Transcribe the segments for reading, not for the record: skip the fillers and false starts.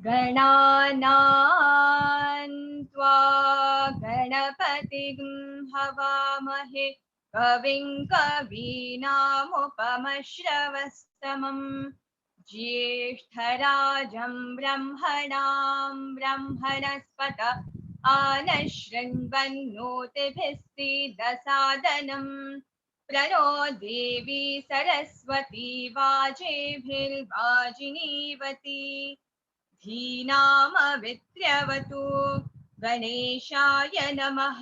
गणानां त्वा गणपतिं हवामहे कविं कवीनामुपमश्रवस्तमम् ज्येष्ठराजं ब्रह्मणां ब्रह्मणस्पत आनशृण्वन्नोतिभिस्सीदसादनम् प्रणो देवी सरस्वती वाजेभिर्वाजिनीवती धीनामवित्र्यवतु गणेशाय नमः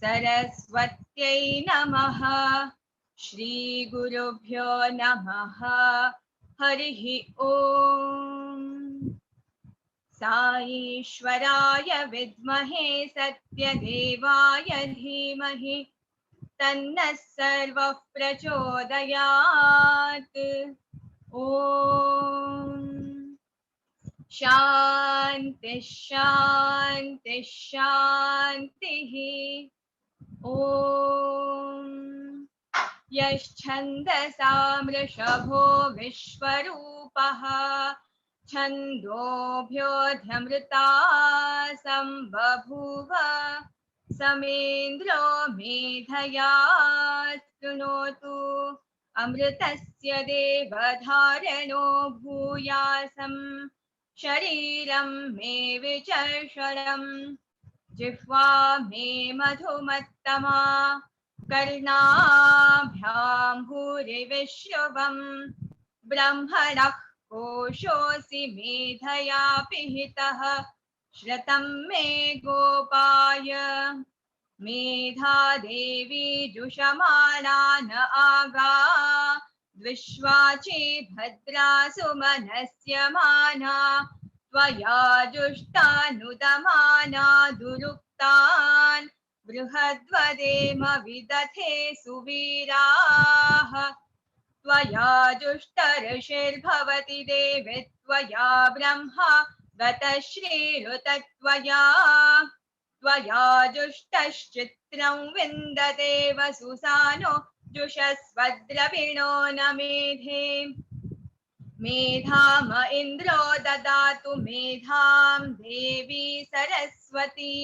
सरस्वत्यै नमः श्रीगुरुभ्यो नमः हरिः ओम् साईश्वराय विद्महे सत्यदेवाय धीमहि तन्नः सर्वः प्रचोदयात् ॐ शान्ति शान्ति शान्तिः ॐ यश्छन्दसा मृषभो विश्वरूपः छन्दोभ्योऽध्यमृता सम्बभूव समेन्द्रो मेधया शृणोतु अमृतस्य देवधारणो भूयासम् शरीरं मे विचर्षणम् जिह्वा मे मधुमत्तमा कर्णाभ्यां भूरिविश्रुवम् ब्रह्मणः कोशोऽसि मेधया पिहितः श्रुतं मे गोपाय मेधादेवी जुषमाणा न आगा विश्वाची भद्रासु मनस्य माना त्वया जुष्टानुदमाना दुरुक्तान् बृहद्वदेम विदथे सुवीराः त्वया जुष्टऋषिर्भवति देवि त्वया ब्रह्मा गतश्रीरुतत्वया त्वया जुष्टश्चित्रं विन्दते वसुसानो जुषस्वद्रविणो न मेधे मेधाम इन्द्रो ददातु मेधां देवी सरस्वती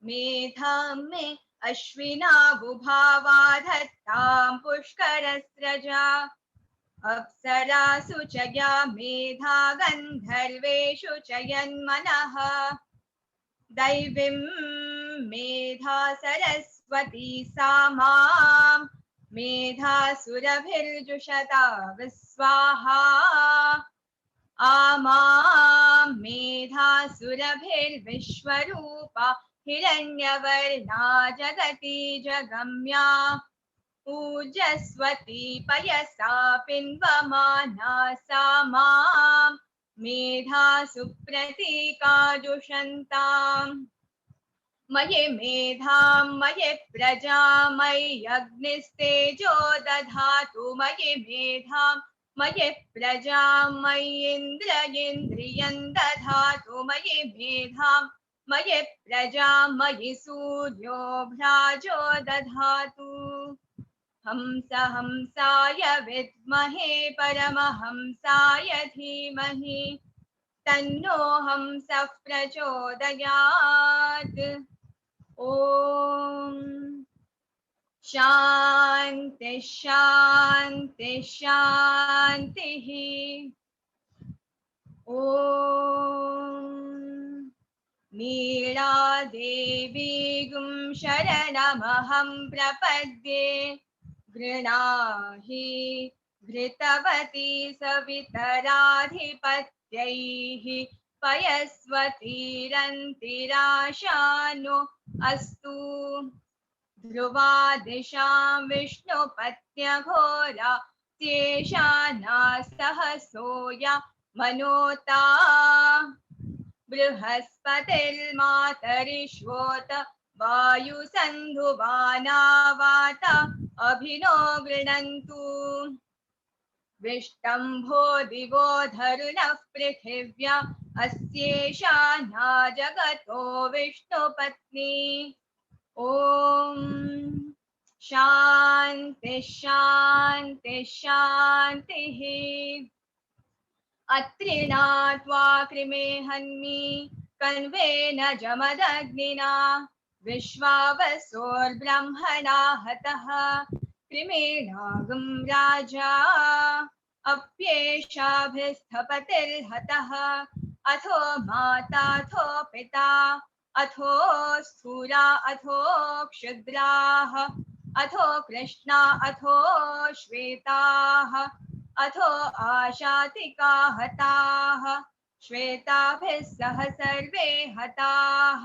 मेधां मे अश्विनावुभावा धत्तां पुष्करस्रजा अप्सरासु च या मेधा गन्धर्वेषु च यन्मनः दैवीं मेधा सरस्वती सा मां मेधासुरभिर्जुषता विस्वाहा आमां मेधासुरभिर्विश्वरूपा हिरण्यवर्णा जगती जगम्या ऊर्जस्वती पयसा पिन्वमाना सा मां मेधासु प्रतीकाजुषन्ताम् मयि मेधां मयि प्रजां मयि अग्निस्तेजो दधातु मयि मेधां मयि प्रजां मयि इन्द्रियं दधातु मयि मेधां मयि प्रजां मयि सूर्यो भ्राजो दधातु हंस हंसाय विद्महे परमहंसाय धीमहि तन्नो हंसः प्रचोदयात् ॐ शान्ति शान्ति शान्तिः ॐ नीलादेवीं शरणमहं प्रपद्ये गृह्णाहि घृतवती सवितराधिपत्यैः पयस्वतीरन्तिराशानो अस्तु ध्रुवा दिशां विष्णुपत्न्यघोरा स्येषाना सहसोया मनोता बृहस्पतिर्मातरिश्वोत वायुसन्धुवाना वाता अभिनो गृणन्तु विष्टम्भो दिवो धरुणः पृथिव्या अस्येषाना जगतो विष्णुपत्नी ॐ शान्ति शान्ति शान्तिः अत्रिणात्वा कृमे हन्मि कण्वेन जमदग्निना विश्वावसोर्ब्रह्मणा हतः कृमेणागं राजा अप्येषाभिस्थपतिर्हतः अथो माताथो पिता अथो स्थूला अथो क्षुद्राः अथो कृष्णा अथो श्वेताः अथो आशातिका हताः श्वेताभिः सह सर्वे हताः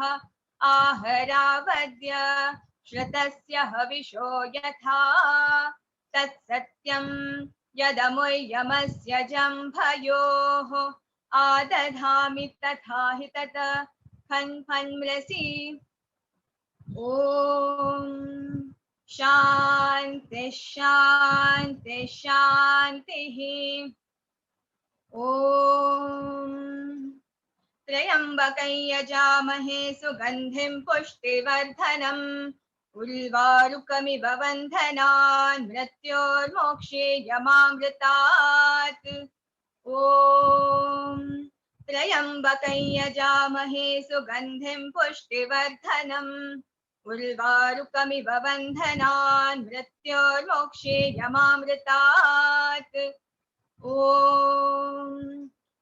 आहरावद्य श्रुतस्य हविषो यथा तत्सत्यं यदमुयमस्य जम्भयोः आदधामि तथा हि तत् खन्फन्मृसि ॐ शान्ति शान्ति शान्तिः ॐ त्र्यम्बकं यजामहे सुगन्धिं पुष्टिवर्धनम् उर्वारुकमिव बन्धनान् मृत्योर्मोक्षेयमामृतात् ॐ त्र्यम्बकं यजामहे सुगन्धिं पुष्टिवर्धनम् उर्वारुकमिव बन्धनान् मृत्योर्मोक्षेयमामृतात् ॐ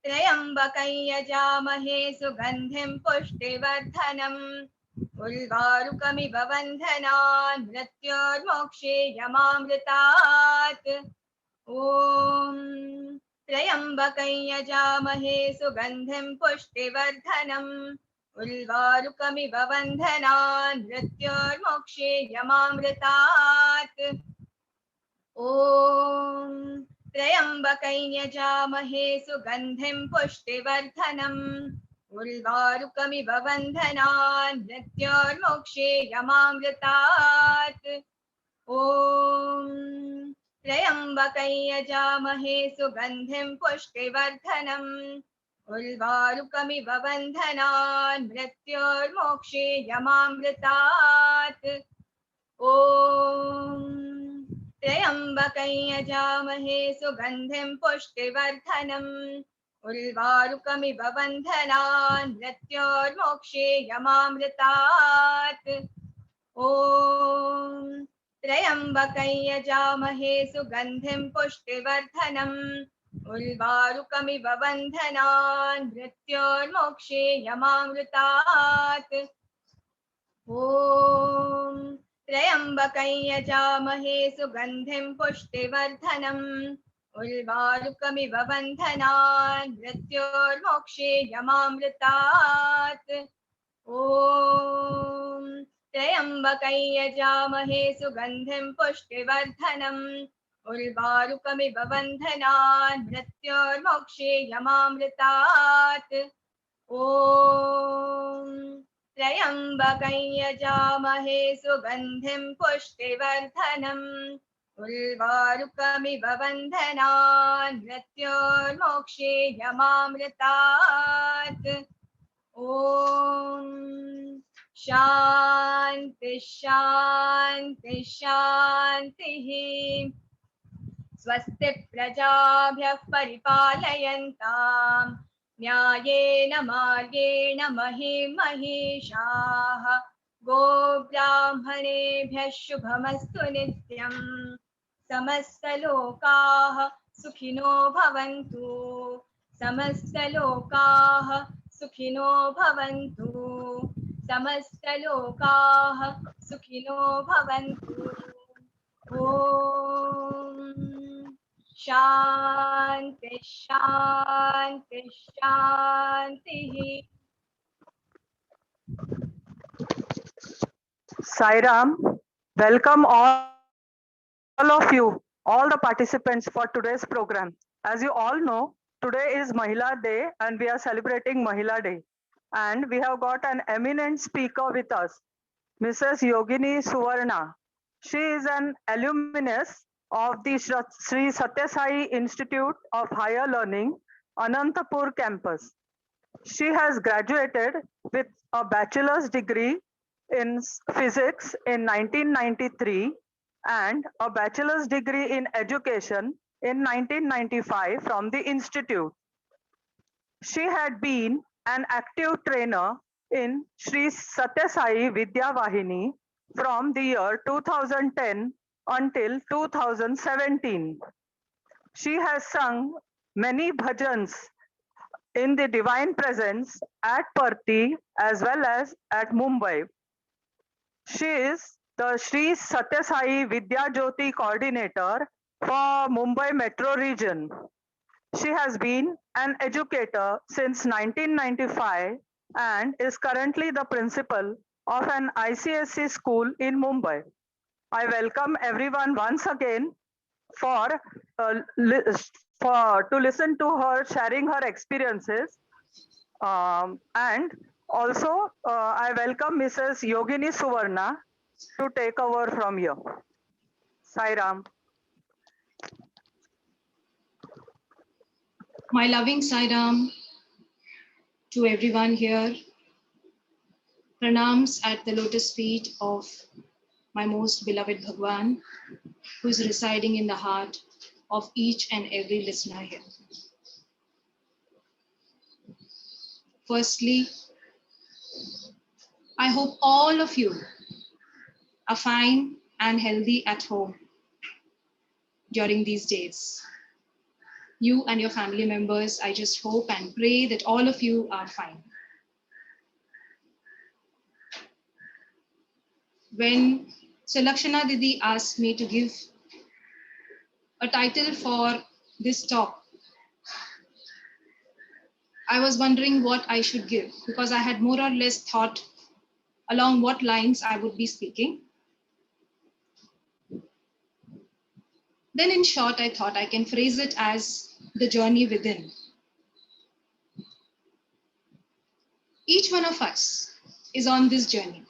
त्र्यम्बकं यजामहे सुगन्धिं पुष्टिवर्धनम् उर्वारुकमिव बन्धनान् मृत्योर्मोक्षेयमामृतात् ॐ त्र्यम्बकं यजामहे सुगन्धिं पुष्टिवर्धनम् उर्वारुकमिव बन्धनान् मृत्योर्मोक्षेयमामृतात् ॐ त्र्यम्बकं यजामहे सुगन्धिं पुष्टिवर्धनम् उर्वारुकमिव बन्धनान् मृत्योर्मोक्षेयमामृतात् ॐ त्र्यम्बकं यजामहे सुगन्धिं पुष्टिवर्धनम् उर्वारुकमिव बन्धनान् मृत्योर्मोक्षेयमामृतात् ॐ त्र्यम्बकं यजामहे सुगन्धिं पुष्टिवर्धनम् उर्वारुकमिव बन्धनान् मृत्योर्मोक्षेयमामृतात् ॐ त्र्यम्बकं यजामहे सुगन्धिं पुष्टिवर्धनम् उर्वारुकमिव बन्धनान् मृत्योर्मोक्षेयमामृतात् ॐ त्र्यम्बकं यजामहे सुगन्धिं पुष्टिवर्धनम् उर्वारुकमिव बन्धनान् मृत्योर्मोक्षेयमामृतात् ॐ त्र्यम्बकं यजामहे सुगन्धिं पुष्टिवर्धनम् उर्वारुकमिव बन्धनान् मृत्योर्मोक्षेयमामृतात् ॐ त्र्यम्बकं यजामहे सुगन्धिं पुष्टिवर्धनम् उर्वारुकमिव बन्धनान् मृत्योर्मोक्षेयमामृतात् ॐ शान्ति शान्ति शान्तिः स्वस्ति प्रजाभ्यः परिपालयन्ताम् न्यायेन मार्गेण महीं महिषाः गोब्राह्मणेभ्यः शुभमस्तु नित्यम् समस्तलोकाः सुखिनो भवन्तु समस्तलोकाः सुखिनो भवन्तु समस्तलोकाः सुखिनो भवन्तु ॐ शान्ति शान्ति शान्तिः Sai Ram, welcome all of you, all the participants for today's program. As you all know, today is Mahila Day and we are celebrating Mahila Day. And we have got an eminent speaker with us, Mrs. Yogini Suvarna. She is an alumnus of the Sri Satya Sai Institute of Higher Learning, Anantapur campus. She has graduated with a bachelor's degree in physics in 1993 and a bachelor's degree in education in 1995 from the institute. She had been an active trainer in Sri Satya Sai Vidya Vahini from the year 2010 until 2017. She has sung many bhajans in the Divine Presence at Parthi as well as at Mumbai. She is the Sri Satya Sai Vidya Jyoti coordinator for Mumbai Metro region. She has been an educator since 1995 and is currently the principal of an ICSE school in Mumbai. I welcome everyone once again for, to listen to her sharing her experiences. And also, I welcome Mrs. Yogini Suvarna to take over from here. Sai Ram. My loving Sai Ram to everyone here. Pranams at the lotus feet of my most beloved Bhagwan, who is residing in the heart of each and every listener here. Firstly, I hope all of you are fine and healthy at home during these days. You and your family members, I just hope and pray that all of you are fine. When Lakshana Didi asked me to give a title for this talk, I was wondering what I should give because I had more or less thought along what lines I would be speaking. Then in short, I thought I can phrase it as the journey within. Each one of us is on this journey.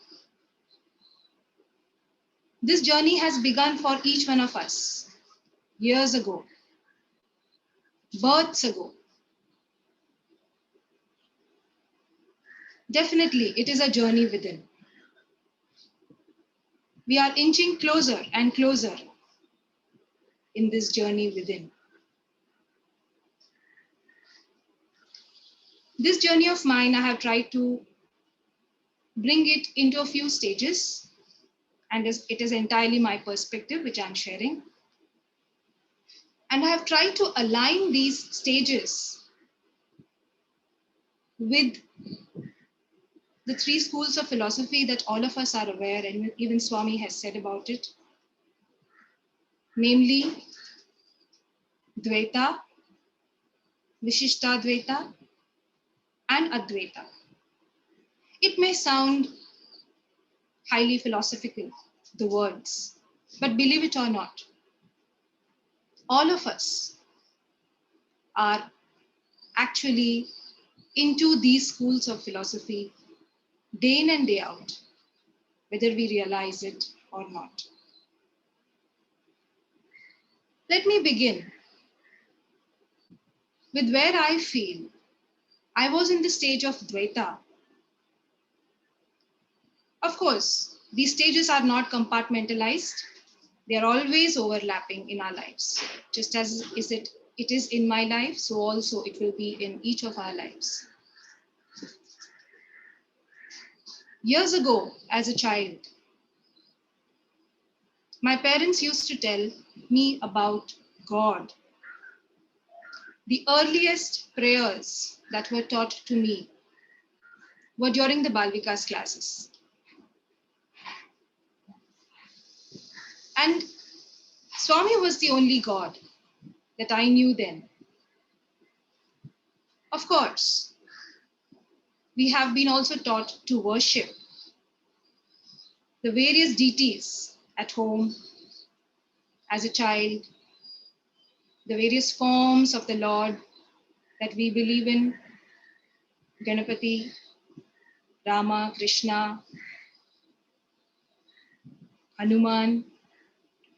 This journey has begun for each one of us years ago, births ago. Definitely, it is a journey within. We are inching closer and closer in this journey within. This journey of mine, I have tried to bring it into a few stages, and it is entirely my perspective which I'm sharing. And I have tried to align these stages with the three schools of philosophy that all of us are aware, and even Swami has said about it, namely Dvaita, Vishishtadvaita, and Advaita. It may sound highly philosophical, the words, but believe it or not, all of us are actually into these schools of philosophy day in and day out, whether we realize it or not. Let me begin with where I feel I was in the stage of Dvaita. Of course, these stages are not compartmentalized. They are always overlapping in our lives. Just as it is in my life, so also it will be in each of our lives. Years ago, as a child, my parents used to tell me about God. The earliest prayers that were taught to me were during the Balvikas classes. And Swami was the only God that I knew then. Of course, we have been also taught to worship the various deities at home, as a child, the various forms of the Lord that we believe in, Ganapati, Rama, Krishna, Hanuman,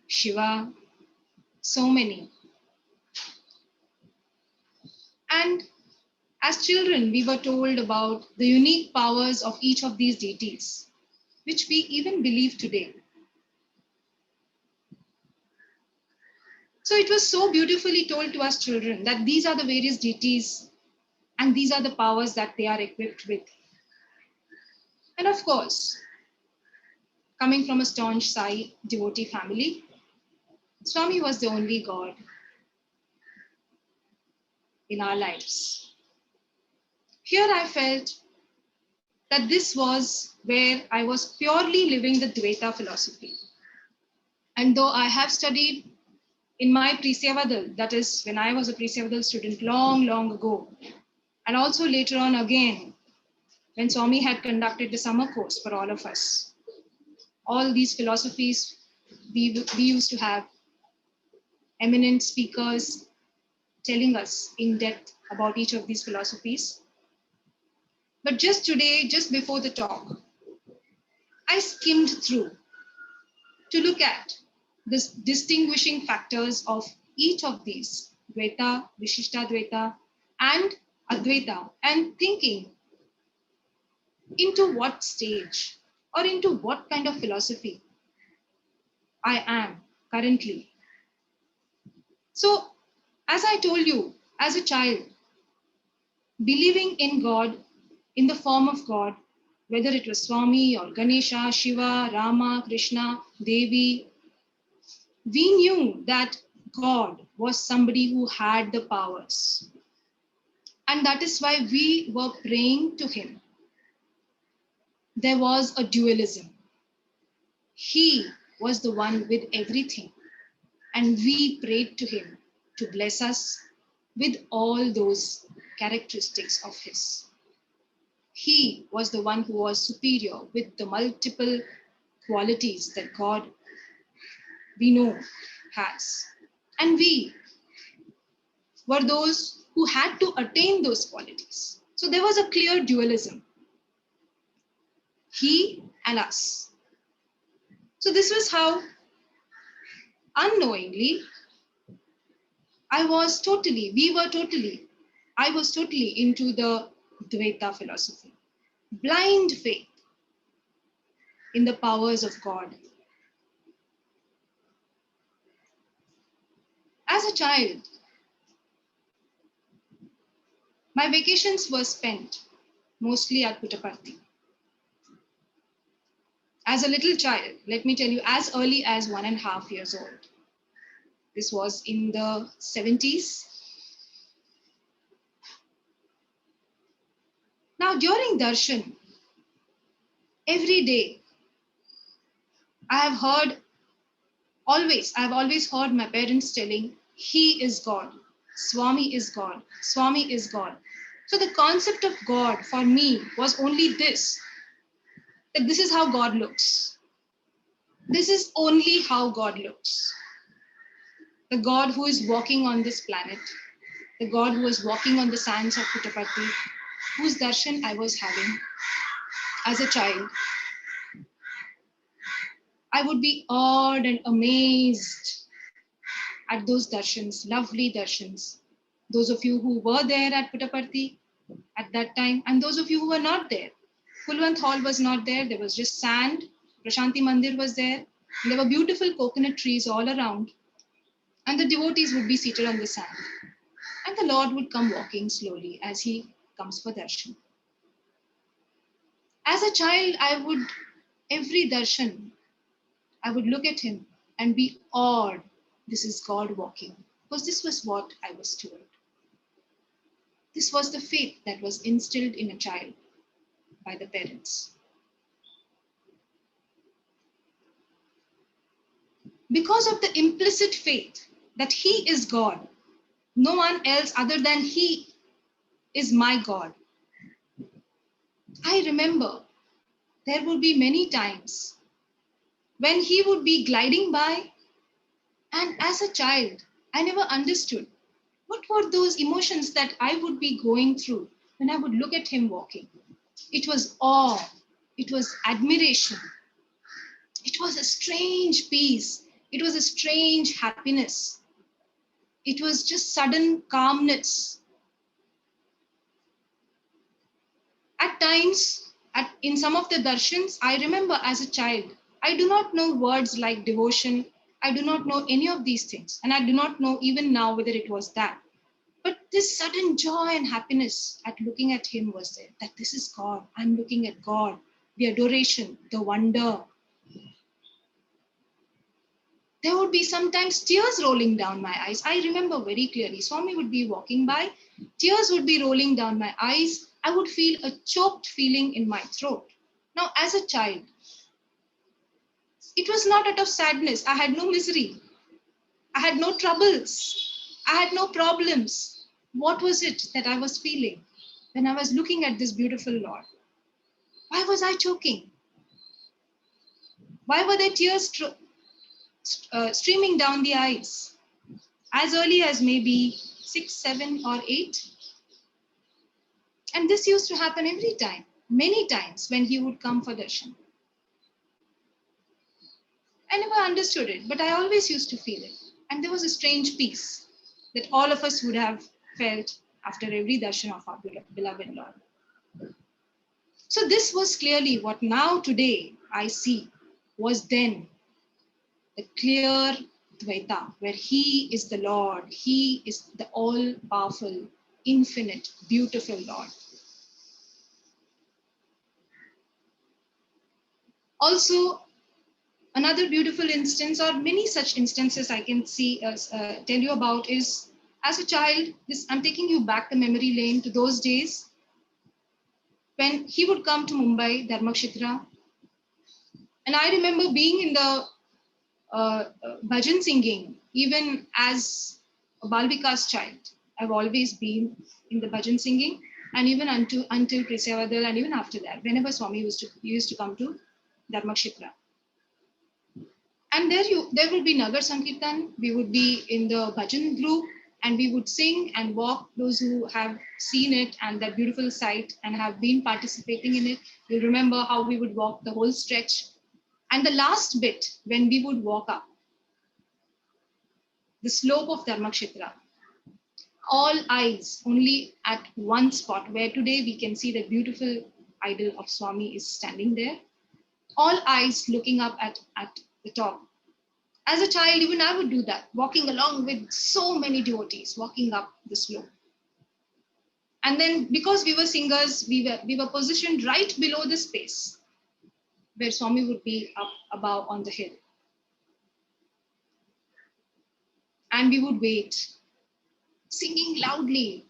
Shiva, so many. And as children, we were told about the unique powers of each of these deities, which we even believe today. So it was so beautifully told to us children that these are the various deities And these are the powers that they are equipped with. And of course, coming from a staunch Sai devotee family, Swami was the only God in our lives. Here I felt that this was where I was purely living the Dvaita philosophy. And though I have studied in my Pre-Sevadal, that is when I was a Pre-Sevadal student long, long ago, and also later on again, when Swami had conducted the summer course for all of us, all these philosophies, we used to have eminent speakers telling us in depth about each of these philosophies. But just today, just before the talk, I skimmed through to look at the distinguishing factors of each of these, Dvaita, Vishishtadvaita, and Advaita, and thinking into what stage or into what kind of philosophy I am currently. So, as I told you, as a child, believing in God, in the form of God, whether it was Swami or Ganesha, Shiva, Rama, Krishna, Devi, we knew that God was somebody who had the powers. And that is why we were praying to him. There was a dualism. He was the one with everything. And we prayed to him to bless us with all those characteristics of his. He was the one who was superior with the multiple qualities that God, we know, has. And we were those who had to attain those qualities. So there was a clear dualism. He and us. So this was how, unknowingly, I was totally into the Dvaita philosophy. Blind faith in the powers of God. As a child, my vacations were spent mostly at Puttaparthi. As a little child, let me tell you, as early as 1.5 years old. This was in the 70s. Now, during darshan, every day, I've always heard my parents telling, he is God, Swami is God, Swami is God. So the concept of God for me was only this, that this is how God looks. This is only how God looks. The God who is walking on this planet, the God who was walking on the sands of Puttaparthi, whose darshan I was having as a child. I would be awed and amazed at those darshans, lovely darshans. Those of you who were there at Puttaparthi at that time, and those of you who were not there. Kulwant Hall was not there, there was just sand. Prashanti Mandir was there, and there were beautiful coconut trees all around. And the devotees would be seated on the sand. And the Lord would come walking slowly as he comes for darshan. As a child, every darshan, I would look at him and be awed. This is God walking. Because this was what I was told. This was the faith that was instilled in a child by the parents. Because of the implicit faith that he is God, no one else other than he is my God. I remember there would be many times when he would be gliding by, and as a child, I never understood what were those emotions that I would be going through when I would look at him walking. It was awe, it was admiration, it was a strange peace, it was a strange happiness, it was just sudden calmness. At times, in some of the darshans, I remember as a child, I do not know words like devotion, I do not know any of these things, and I do not know even now whether it was that. But this sudden joy and happiness at looking at him was there, that this is God. I'm looking at God, the adoration, the wonder. There would be sometimes tears rolling down my eyes. I remember very clearly. Swami would be walking by, tears would be rolling down my eyes. I would feel a choked feeling in my throat. Now, as a child, it was not out of sadness. I had no misery. I had no troubles. I had no problems. What was it that I was feeling when I was looking at this beautiful Lord? Why was I choking? Why were there tears streaming down the eyes? As early as maybe 6, 7, or 8. And this used to happen every time, many times when he would come for darshan. I never understood it, but I always used to feel it. And there was a strange peace that all of us would have felt after every darshan of our beloved Lord. So this was clearly what now today I see was then the clear Dvaita, where he is the Lord, he is the all-powerful, infinite, beautiful Lord. Also, another beautiful instance, or many such instances I can see, tell you about is, as a child, I'm taking you back the memory lane to those days when he would come to Mumbai, Dharmakshitra. And I remember being in the bhajan singing, even as a Bal Vikas child. I've always been in the bhajan singing, and even until Prisavadal, and even after that, whenever Swami used to come to Dharmakshitra. And there will be Nagar Sankirtan. We would be in the bhajan group, and we would sing and walk. Those who have seen it and that beautiful sight and have been participating in it, you'll remember how we would walk the whole stretch. And the last bit, when we would walk up the slope of Dharmakshitra, all eyes only at one spot, where today we can see the beautiful idol of Swami is standing there. All eyes looking up at the top. As a child, even I would do that, walking along with so many devotees, walking up the slope. And then because we were singers, we were positioned right below the space where Swami would be up above on the hill. And we would wait, singing loudly.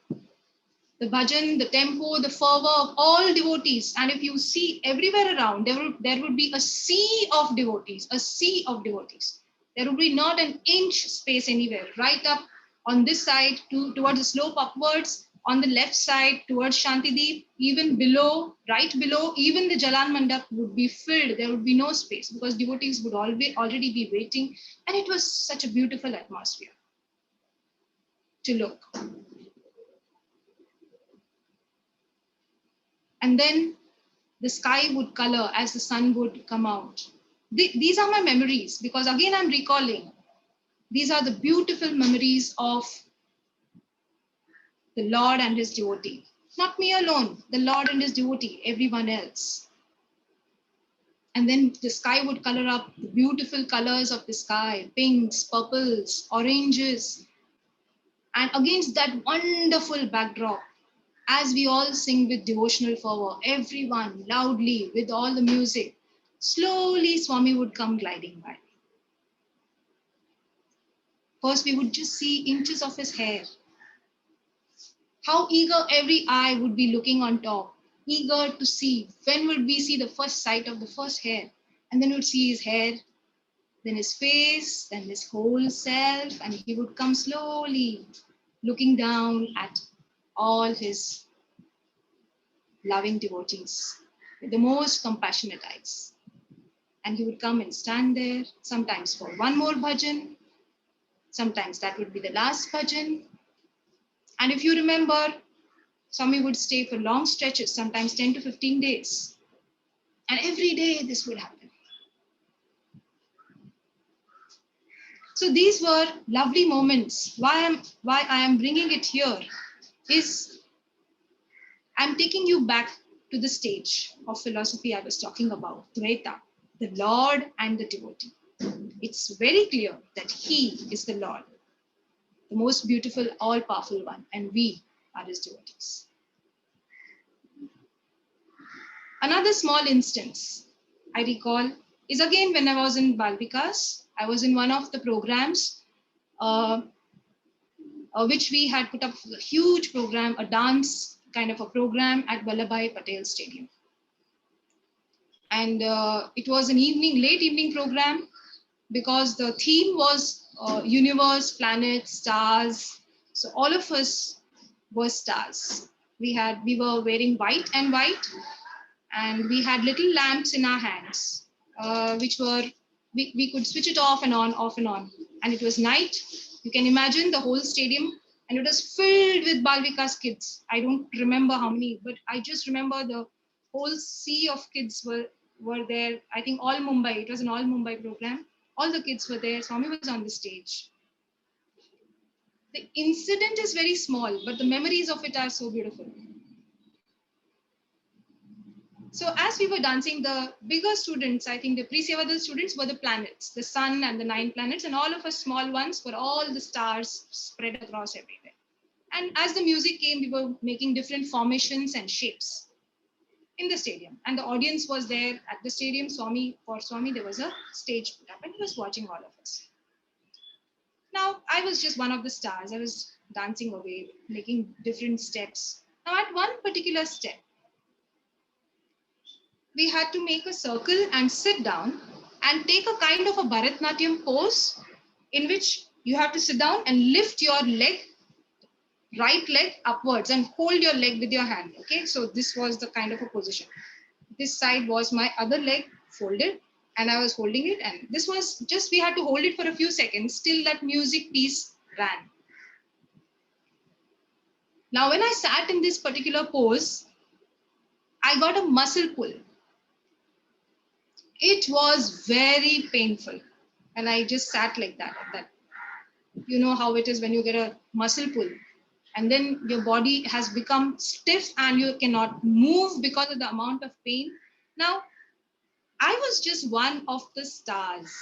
The bhajan, the tempo, the fervor of all devotees. And if you see everywhere around, there would be a sea of devotees, a sea of devotees. There would be not an inch space anywhere, right up on this side towards the slope upwards, on the left side towards Shantideep, even below, right below, even the Jalan Mandap would be filled. There would be no space because devotees would already be waiting. And it was such a beautiful atmosphere to look. And then the sky would color as the sun would come out. These are my memories, because again, I'm recalling, these are the beautiful memories of the Lord and his devotee. Not me alone, the Lord and his devotee, everyone else. And then the sky would color up the beautiful colors of the sky, pinks, purples, oranges. And against that wonderful backdrop, as we all sing with devotional fervor, everyone loudly with all the music, slowly Swami would come gliding by. First, we would just see inches of his hair. How eager every eye would be looking on top, eager to see when would we see the first sight of the first hair. And then we'd see his hair, then his face, then his whole self, and he would come slowly looking down at all his loving devotees with the most compassionate eyes. And he would come and stand there, sometimes for one more bhajan, sometimes that would be the last bhajan. And if you remember, Swami would stay for long stretches, sometimes 10 to 15 days. And every day this would happen. So these were lovely moments. Why I am bringing it here is I'm taking you back to the stage of philosophy I was talking about, Dvaita, the Lord and the devotee. It's very clear that he is the Lord. the most beautiful, all-powerful one, and we are his devotees. Another small instance I recall is again when I was in Bal Vikas. I was in one of the programs which we had put up a huge program, a dance kind of a program at Vallabhbhai Patel Stadium. And it was an late evening program because the theme was universe, planets, stars. So all of us were stars. We were wearing white, and we had little lamps in our hands, which were, we could switch it off and on. And it was night. You can imagine the whole stadium, and it was filled with Bal Vikas kids. I don't remember how many, but I just remember the whole sea of kids were there. I think all Mumbai, it was an all Mumbai program. All the kids were there. Swami was on the stage. The incident is very small, but the memories of it are so beautiful. So as we were dancing, the bigger students, I think the pre-Sevadal students were the planets, the sun and the 9 planets, and all of us small ones were all the stars spread across everywhere. And as the music came, we were making different formations and shapes in the stadium. And the audience was there at the stadium. For Swami, there was a stage put up, and he was watching all of us. Now, I was just one of the stars. I was dancing away, making different steps. Now, at one particular step, we had to make a circle and sit down and take a kind of a Bharatnatyam pose in which you have to sit down and lift your leg, right leg upwards, and hold your leg with your hand. Okay, so this was the kind of a position. This side was my other leg folded, and I was holding it. And this was just, we had to hold it for a few seconds till that music piece ran. Now, when I sat in this particular pose, I got a muscle pull. It was very painful. And I just sat like that. You know how it is when you get a muscle pull and then your body has become stiff and you cannot move because of the amount of pain. Now, I was just one of the stars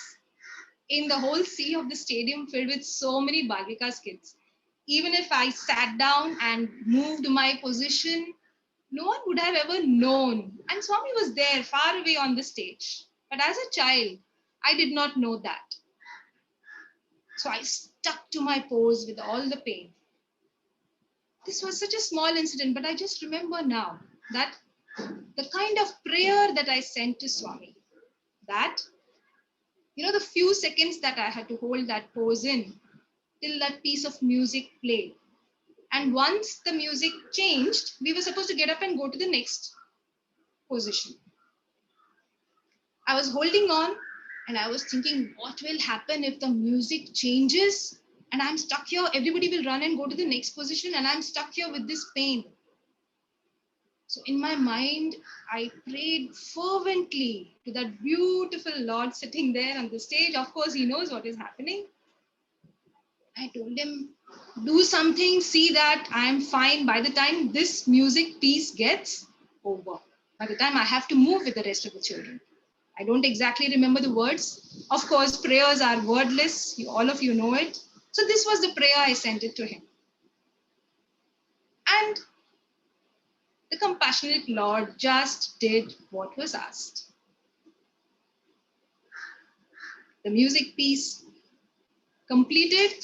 in the whole sea of the stadium filled with so many Bal Vikas kids. Even if I sat down and moved my position, no one would have ever known. And Swami was there far away on the stage. But as a child, I did not know that. So I stuck to my pose with all the pain. This was such a small incident, but I just remember now that the kind of prayer that I sent to Swami, that, you know, the few seconds that I had to hold that pose in till that piece of music played. And once the music changed, we were supposed to get up and go to the next position. I was holding on and I was thinking, what will happen if the music changes and I'm stuck here? Everybody will run and go to the next position and I'm stuck here with this pain. So in my mind, I prayed fervently to that beautiful Lord sitting there on the stage. Of course, he knows what is happening. I told him, do something, see that I am fine by the time this music piece gets over. By the time I have to move with the rest of the children. I don't exactly remember the words. Of course, prayers are wordless. All of you know it. So this was the prayer I sent it to him. And the compassionate Lord just did what was asked. The music piece completed.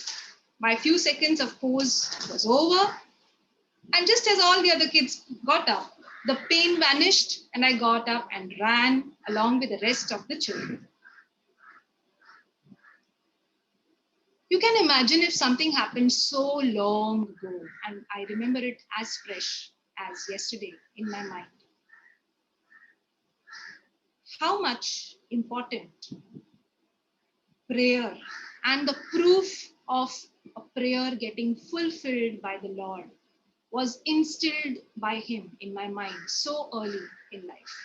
My few seconds of pose was over. And just as all the other kids got up, the pain vanished and I got up and ran along with the rest of the children. You can imagine if something happened so long ago, and I remember it as fresh as yesterday in my mind. How much important prayer and the proof of a prayer getting fulfilled by the Lord was instilled by him in my mind so early in life.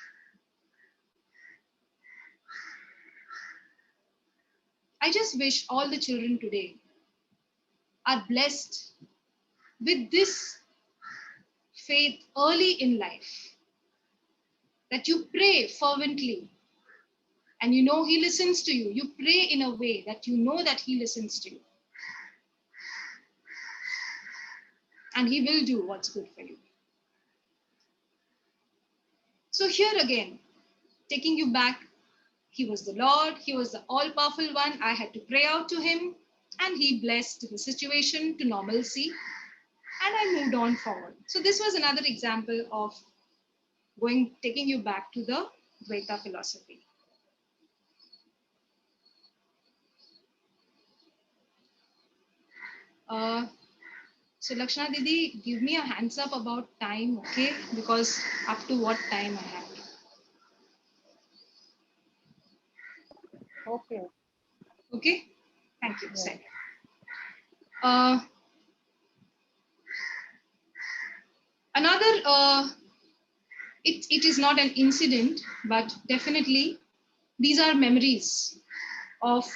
I just wish all the children today are blessed with this faith early in life, that you pray fervently and you know he listens to you. You pray in a way that you know that he listens to you. and he will do what's good for you. So here again, taking you back, he was the Lord, he was the all-powerful one. I had to pray out to him, and he blessed the situation to normalcy, and I moved on forward. So this was another example of taking you back to the Dvaita philosophy. So Lakshana Didi, give me a hands up about time, okay? Because up to what time I have. Okay. Okay, thank you. Yeah. Sir. Another, it is not an incident, but definitely these are memories of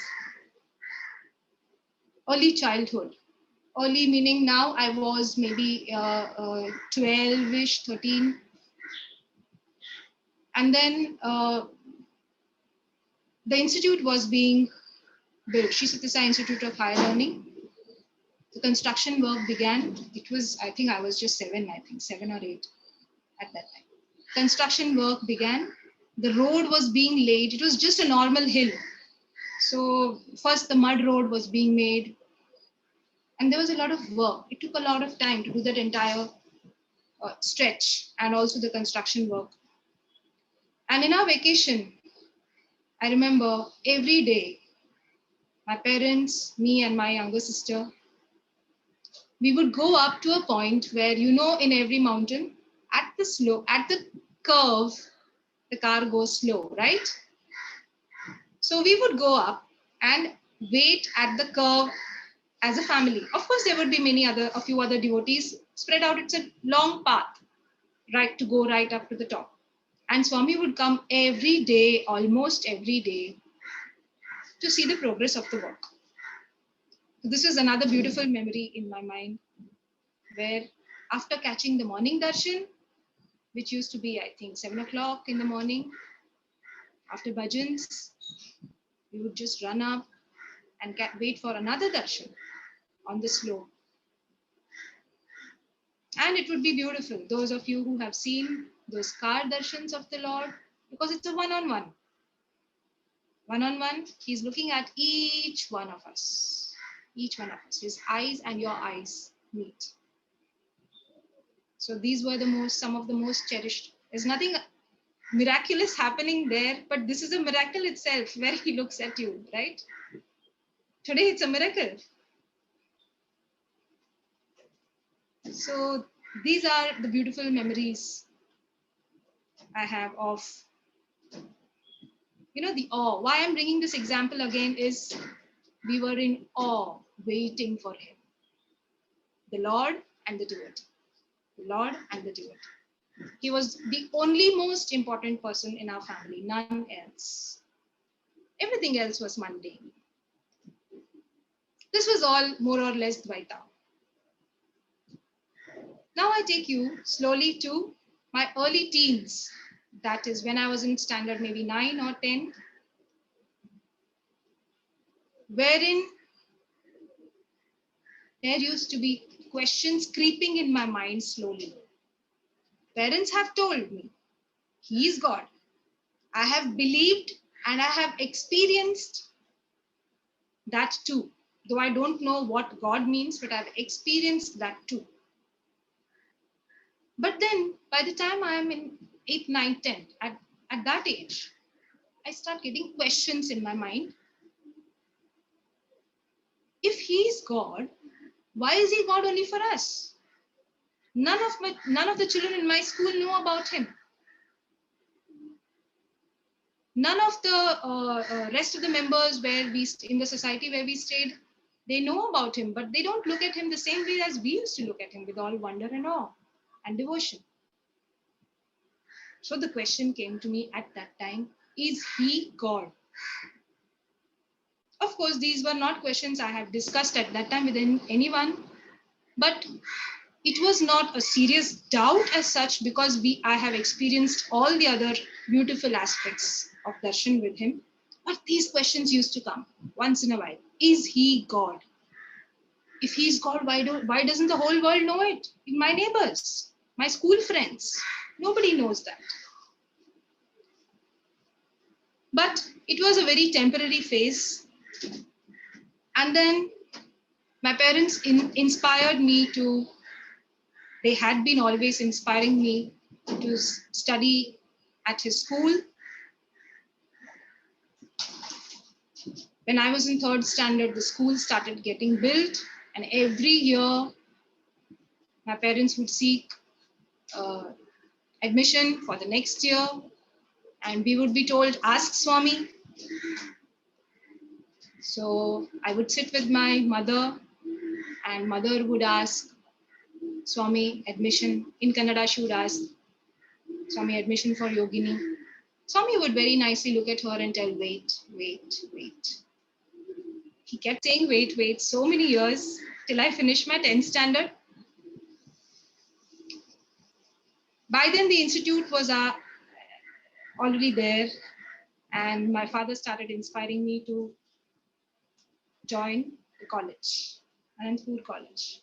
early childhood. Early meaning now I was maybe 12-ish, 13. And then the institute was being built, Sri Sathya Sai Institute of Higher Learning. The construction work began. It was, I think I was just 7 or 8 at that time. Construction work began. The road was being laid. It was just a normal hill. So first the mud road was being made. And there was a lot of work. It took a lot of time to do that entire stretch and also the construction work. And in our vacation, I remember every day, my parents, me and my younger sister, we would go up to a point where, you know, in every mountain, at the curve, the car goes slow, right? So we would go up and wait at the curve as a family. Of course, there would be a few other devotees spread out. It's a long path, right, to go right up to the top. And Swami would come every day, almost every day, to see the progress of the work. This is another beautiful memory in my mind, where after catching the morning darshan, which used to be, I think, 7 o'clock in the morning, after bhajans, we would just run up and wait for another darshan on the slope. And it would be beautiful. Those of you who have seen those car darshans of the Lord, because it's a one-on-one. One-on-one, he's looking at each one of us. Each one of us. His eyes and your eyes meet. So these were some of the most cherished. There's nothing miraculous happening there, but this is a miracle itself where he looks at you, right? Today it's a miracle. So these are the beautiful memories I have of, you know, the awe. Why I'm bringing this example again is we were in awe, waiting for him. The Lord and the devotee. The Lord and the devotee. He was the only most important person in our family, none else. Everything else was mundane. This was all more or less Dvaita. Now I take you slowly to my early teens. That is when I was in standard maybe 9 or 10, wherein there used to be questions creeping in my mind slowly. Parents have told me, he is God. I have believed and I have experienced that too. Though I don't know what God means, but I've experienced that too. But then by the time I am in 8th, 9th, 10th, at that age, I start getting questions in my mind. If he is God, why is he God only for us? None of the children in my school know about him. None of the rest of the members in the society where we stayed, they know about him, but they don't look at him the same way as we used to look at him, with all wonder and awe and devotion. So the question came to me at that time, is he God? Of course, these were not questions I have discussed at that time with anyone, but it was not a serious doubt as such, because I have experienced all the other beautiful aspects of darshan with him. But these questions used to come once in a while. Is he God? If he's God, why doesn't the whole world know it? My neighbors, my school friends, nobody knows that. But it was a very temporary phase. And then my parents inspired me to, they had been always inspiring me to study at his school. When I was in 3rd standard, the school started getting built, and every year my parents would seek admission for the next year, and we would be told, ask Swami. So I would sit with my mother, and mother would ask Swami admission. In Kannada, she would ask Swami admission for Yogini. Swami would very nicely look at her and tell, wait, wait, wait. He kept saying, wait, wait, so many years till I finished my 10th standard. By then, the institute was already there, and my father started inspiring me to join the college, Anandpur College.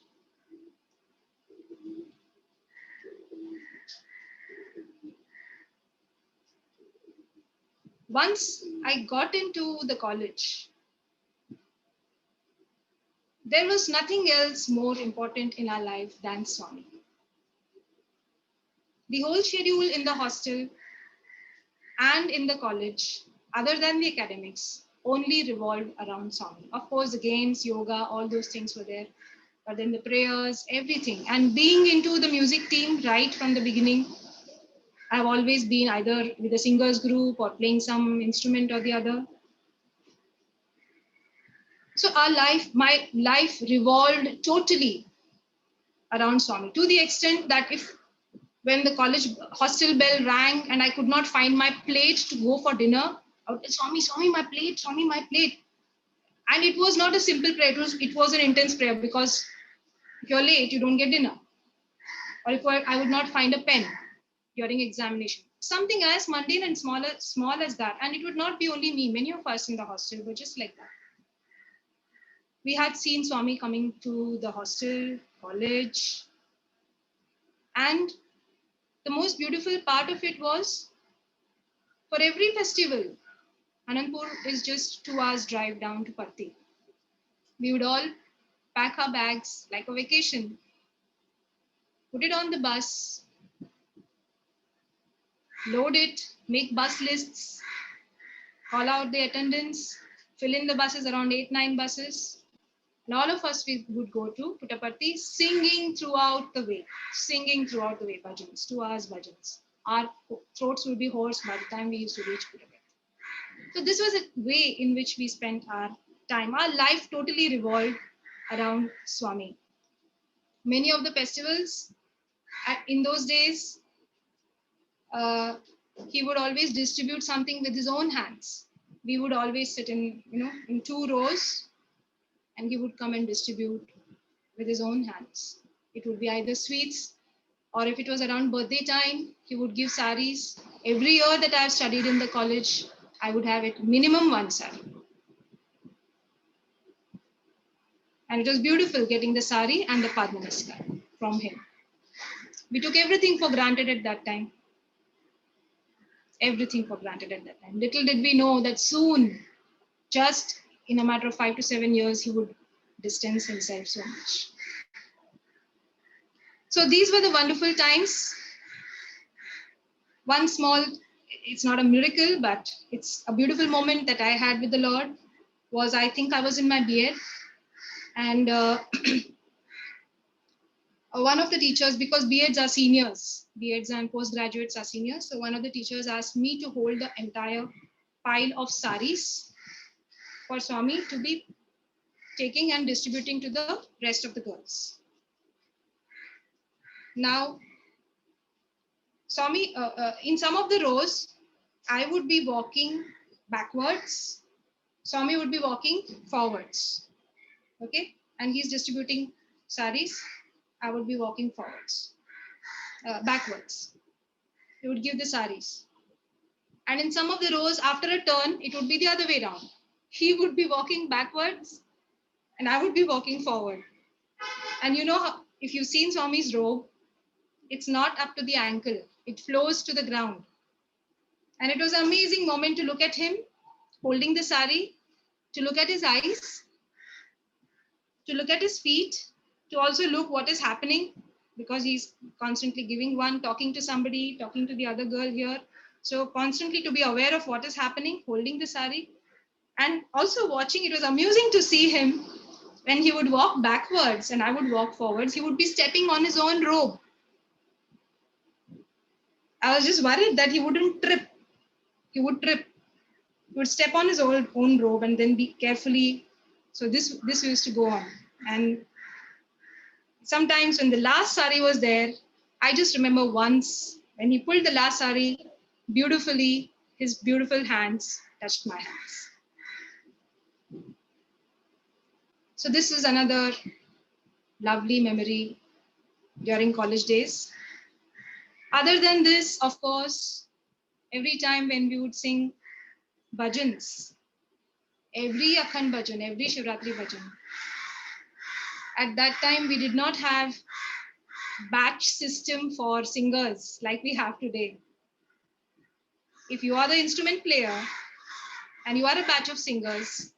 Once I got into the college, there was nothing else more important in our life than Swami. The whole schedule in the hostel and in the college, other than the academics, only revolved around Swami. Of course, the games, yoga, all those things were there, but then the prayers, everything. And being into the music team right from the beginning, I've always been either with a singers group or playing some instrument or the other. So my life revolved totally around Swami, to the extent that when the college hostel bell rang and I could not find my plate to go for dinner, I would say, Swami, my plate, Swami, my plate. And it was not a simple prayer, it was an intense prayer, because if you're late, you don't get dinner. Or if I would not find a pen during examination. Something as mundane and small as that. And it would not be only me, many of us in the hostel were just like that. We had seen Swami coming to the hostel, college. And the most beautiful part of it was, for every festival, Anandpur is just 2 hours drive down to Parthi. We would all pack our bags like a vacation, put it on the bus, load it, make bus lists, call out the attendance, fill in the buses, around 8-9 buses. And all of us, we would go to Puttaparthi, singing throughout the way, bhajans, 2 hours bhajans. Our throats would be hoarse by the time we used to reach Puttaparthi. So this was a way in which we spent our time. Our life totally revolved around Swami. Many of the festivals in those days, he would always distribute something with his own hands. We would always sit in 2 rows, and he would come and distribute with his own hands. It would be either sweets, or if it was around birthday time, he would give saris. Every year that I've studied in the college, I would have at minimum 1 sari. And it was beautiful getting the sari and the Padma Namaskar from him. We took everything for granted at that time. Everything for granted at that time. Little did we know that soon, just in a matter of 5 to 7 years, he would distance himself so much. So these were the wonderful times. One small, it's not a miracle, but it's a beautiful moment that I had with the Lord was, I think I was in my B.Ed, and one of the teachers, because B.Eds are seniors, B.Eds and postgraduates are seniors, so one of the teachers asked me to hold the entire pile of saris for Swami to be taking and distributing to the rest of the girls. Now, Swami, in some of the rows, I would be walking backwards. Swami would be walking forwards. Okay, and he's distributing saris. I would be walking forwards, backwards. He would give the saris. And in some of the rows, after a turn, it would be the other way around. He would be walking backwards, and I would be walking forward. And you know, if you've seen Swami's robe, it's not up to the ankle, it flows to the ground. And it was an amazing moment to look at him holding the sari, to look at his eyes, to look at his feet, to also look what is happening, because he's constantly giving one, talking to somebody, talking to the other girl here. So constantly to be aware of what is happening, holding the sari, and also watching. It was amusing to see him when he would walk backwards and I would walk forwards. He would be stepping on his own robe. I was just worried that he wouldn't trip. He would trip. He would step on his own robe and then be carefully. So this used to go on. And sometimes when the last sari was there, I just remember once when he pulled the last sari beautifully, his beautiful hands touched my hands. So this is another lovely memory during college days. Other than this, of course, every time when we would sing bhajans, every Akhand bhajan, every Shivratri bhajan, at that time we did not have batch system for singers like we have today. If you are the instrument player and you are a batch of singers,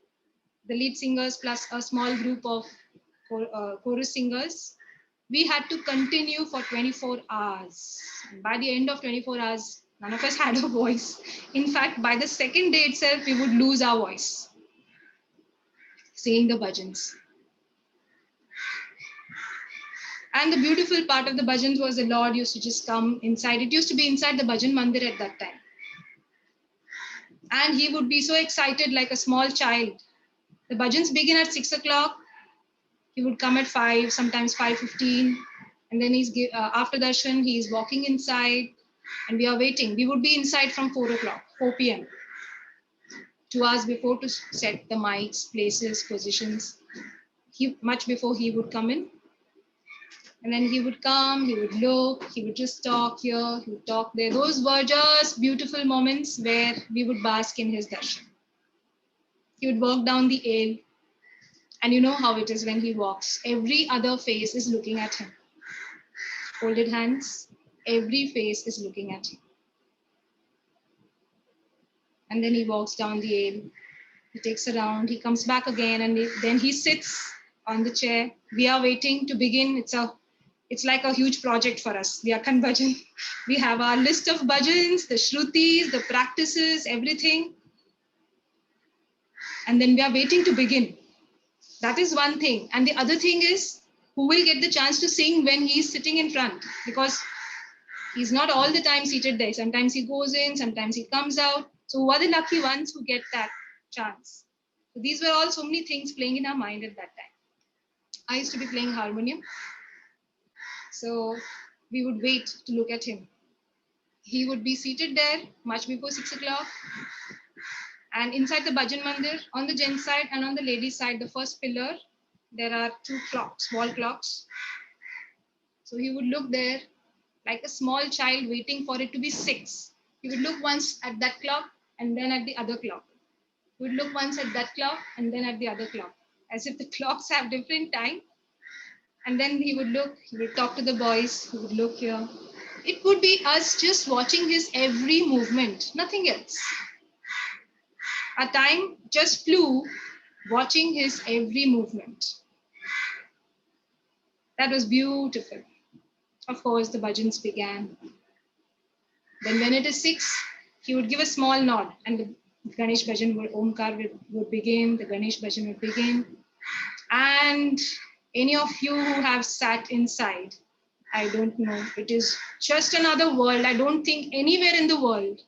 the lead singers plus a small group of chorus singers, we had to continue for 24 hours. And by the end of 24 hours, none of us had a voice. In fact, by the second day itself, we would lose our voice singing the bhajans. And the beautiful part of the bhajans was the Lord used to just come inside. It used to be inside the bhajan mandir at that time. And he would be so excited like a small child. The bhajans begin at 6 o'clock. He would come at 5, sometimes 5:15. And then after darshan, he's walking inside and we are waiting. We would be inside from 4 o'clock, 4 p.m. 2 hours before to set the mics, places, positions. Much before he would come in. And then he would come, he would look, he would just talk here, he would talk there. Those were just beautiful moments where we would bask in his darshan. He would walk down the aisle, and you know how it is when he walks. Every other face is looking at him. Folded hands, every face is looking at him. And then he walks down the aisle, he takes a round, he comes back again, and then he sits on the chair. We are waiting to begin. It's like a huge project for us, the Akhand Bhajan. We have our list of bhajans, the shrutis, the practices, everything. And then we are waiting to begin. That is one thing. And the other thing is, who will get the chance to sing when he's sitting in front? Because he's not all the time seated there. Sometimes he goes in, sometimes he comes out. So who are the lucky ones who get that chance? So these were all so many things playing in our mind at that time. I used to be playing harmonium. So we would wait to look at him. He would be seated there much before 6 o'clock. And inside the bhajan mandir, on the gents side and on the ladies side, the first pillar, there are 2 clocks, wall clocks. So he would look there like a small child waiting for it to be 6. He would look once at that clock and then at the other clock. He would look once at that clock and then at the other clock, as if the clocks have different time. And then he would look, he would talk to the boys, he would look here. It would be us just watching his every movement, nothing else. Our time just flew watching his every movement. That was beautiful. Of course, the bhajans began. Then when it is 6, he would give a small nod and the Ganesh bhajan would, Omkar would begin, the Ganesh bhajan would begin. And any of you who have sat inside, I don't know, it is just another world. I don't think anywhere in the world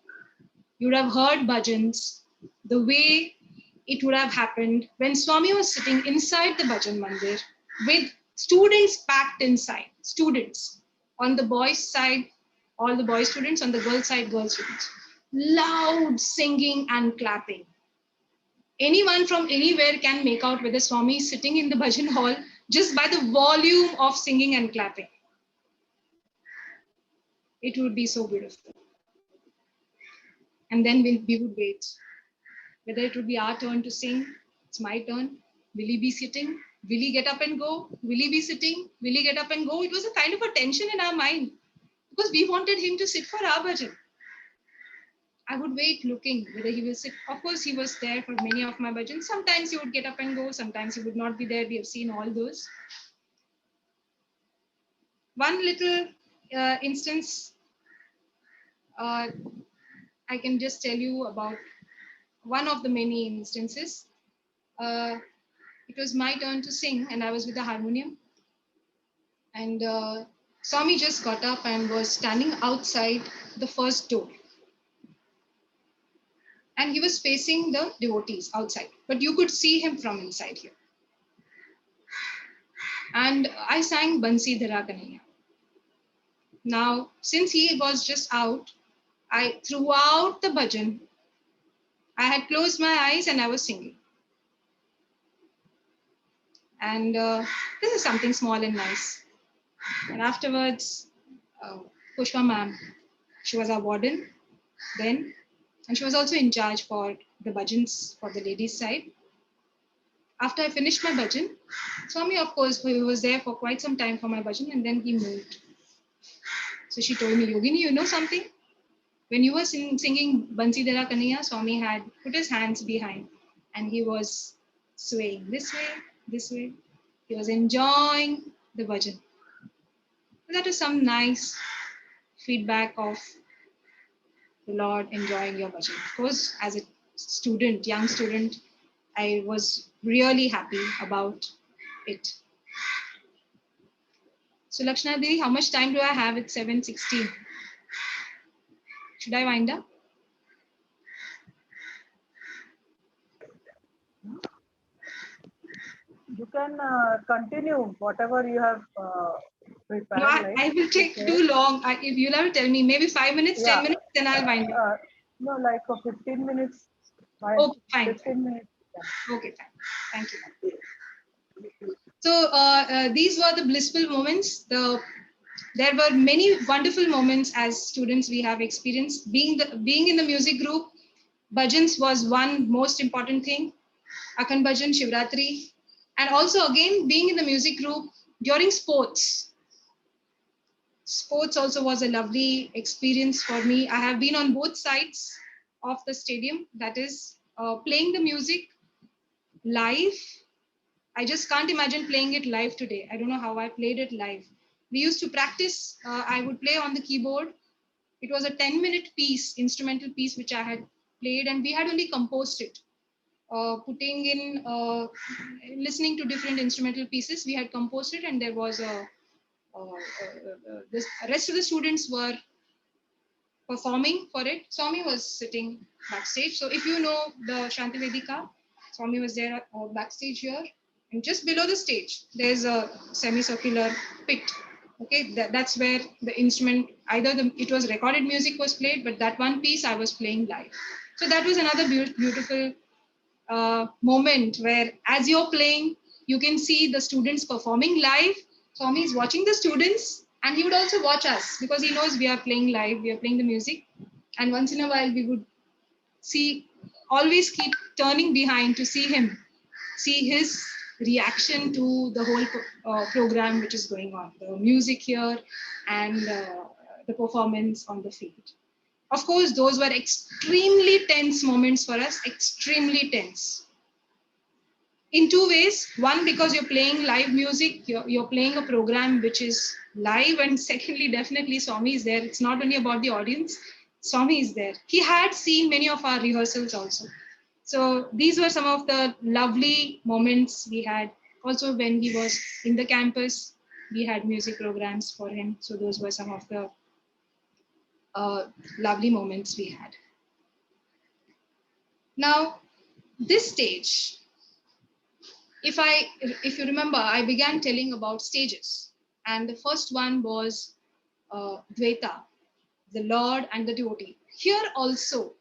you would have heard bhajans the way it would have happened when Swami was sitting inside the bhajan mandir with students packed inside, students. On the boys' side, all the boy students, on the girl side, girl students. Loud singing and clapping. Anyone from anywhere can make out whether Swami is sitting in the bhajan hall just by the volume of singing and clapping. It would be so beautiful. And then we would wait. Whether it would be our turn to sing, it's my turn. Will he be sitting? Will he get up and go? Will he be sitting? Will he get up and go? It was a kind of a tension in our mind because we wanted him to sit for our bhajan. I would wait looking whether he will sit. Of course, he was there for many of my bhajans. Sometimes he would get up and go. Sometimes he would not be there. We have seen all those. One little instance I can just tell you about one of the many instances. It was my turn to sing and I was with the harmonium. And Swami just got up and was standing outside the first door. And he was facing the devotees outside, but you could see him from inside here. And I sang Bansi Dhara Kanhaiya. Now, since he was just out, throughout the bhajan, I had closed my eyes and I was singing. And this is something small and nice. And afterwards, Pushpa ma'am, she was our warden then, and she was also in charge for the bhajans for the ladies' side. After I finished my bhajan, Swami, of course, he was there for quite some time for my bhajan, and then he moved. So she told me, Yogini, you know something? When you were singing Bansi Dhara Kanhaiya, Swami had put his hands behind and he was swaying this way, this way. He was enjoying the bhajan. That was some nice feedback of the Lord enjoying your bhajan. Of course, as a student, young student, I was really happy about it. So Lakshana Devi, how much time do I have? It's 7:16. Should I wind up? You can continue whatever you have prepared. No, I will take too long. If you'll have to tell me, maybe 5 minutes, 10 minutes, then I'll wind up. No, like 15 minutes. Okay, fine. 15 minutes. Okay, fine. Thank you. So these were the blissful moments. There were many wonderful moments as students we have experienced. Being in the music group, bhajans was one most important thing. Akhand Bhajan, Shivratri, and also again being in the music group during sports. Sports also was a lovely experience for me. I have been on both sides of the stadium, that is playing the music live. I just can't imagine playing it live today. I don't know how I played it live. We used to practice. I would play on the keyboard. It was a 10-minute piece, instrumental piece, which I had played, and we had only composed it. Putting in, listening to different instrumental pieces, we had composed it, and there was the rest of the students were performing for it. Swami was sitting backstage. So if you know the Shanti Vedika, Swami was there backstage here. And just below the stage, there's a semicircular pit. Okay, that's where the instrument, it was recorded music was played, but that one piece I was playing live. So that was another beautiful moment where as you're playing, you can see the students performing live. Swami is watching the students and he would also watch us because he knows we are playing live, we are playing the music. And once in a while we would always keep turning behind to see his reaction to the whole program which is going on, the music here and the performance on the field. Of course, those were extremely tense moments for us, extremely tense. In two ways. One, because you're playing live music, you're playing a program which is live, and secondly, definitely Swami is there. It's not only about the audience, Swami is there. He had seen many of our rehearsals also. So these were some of the lovely moments we had. Also, when he was in the campus, we had music programs for him. So those were some of the lovely moments we had. Now, this stage, if you remember, I began telling about stages. And the first one was Dvaita, the Lord and the devotee. Here also,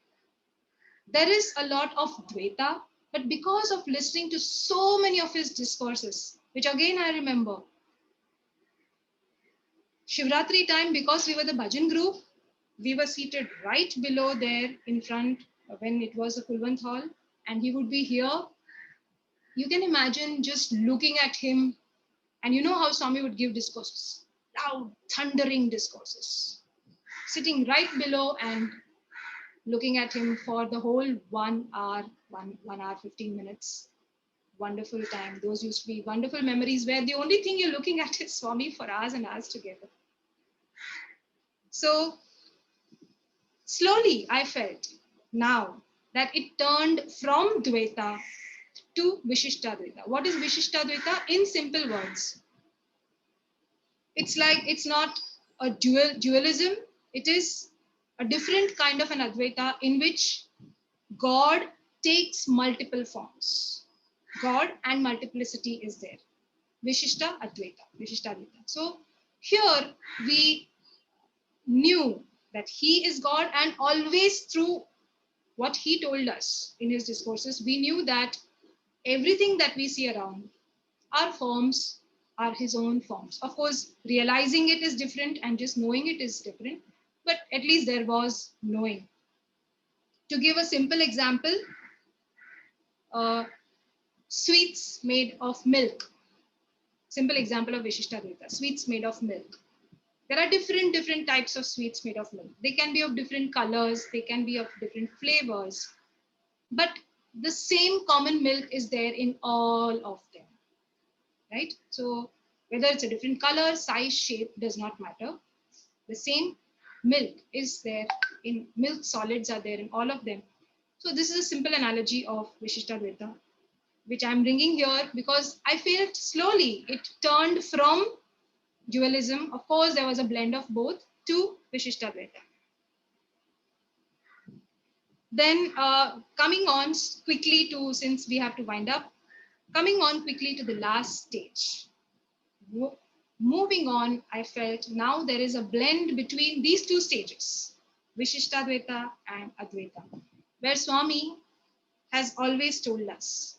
there is a lot of Dvaita, but because of listening to so many of his discourses, which again I remember, Shivratri time, because we were the bhajan group, we were seated right below there in front when it was a Kulwant hall, and he would be here. You can imagine just looking at him, and you know how Swami would give discourses, loud, thundering discourses, sitting right below and looking at him for the whole 1 hour, 1 hour, 15 minutes. Wonderful time. Those used to be wonderful memories where the only thing you're looking at is Swami for hours and hours together. So slowly I felt now that it turned from Dvaita to Vishishtadvaita. What is Vishishtadvaita? In simple words, it's like it's not a dualism. It is a different kind of an Advaita in which God takes multiple forms. God and multiplicity is there. Vishishta Advaita, Vishishtadvaita. So here we knew that he is God, and always through what he told us in his discourses, we knew that everything that we see around, our forms are his own forms. Of course, realizing it is different and just knowing it is different, but at least there was knowing. To give a simple example, sweets made of milk. Simple example of Vishishtadvaita, sweets made of milk. There are different types of sweets made of milk. They can be of different colors, they can be of different flavors, but the same common milk is there in all of them, right? So whether it's a different color, size, shape, does not matter. The same milk is there in milk solids are there in all of them. So this is a simple analogy of Vishishtadvaita, which I'm bringing here because I felt slowly it turned from dualism. Of course, there was a blend of both to Vishishtadvaita. Then coming on quickly to, since we have to wind up, coming on quickly to the last stage. Moving on, I felt now there is a blend between these two stages, Vishishtadvaita and Advaita, where Swami has always told us,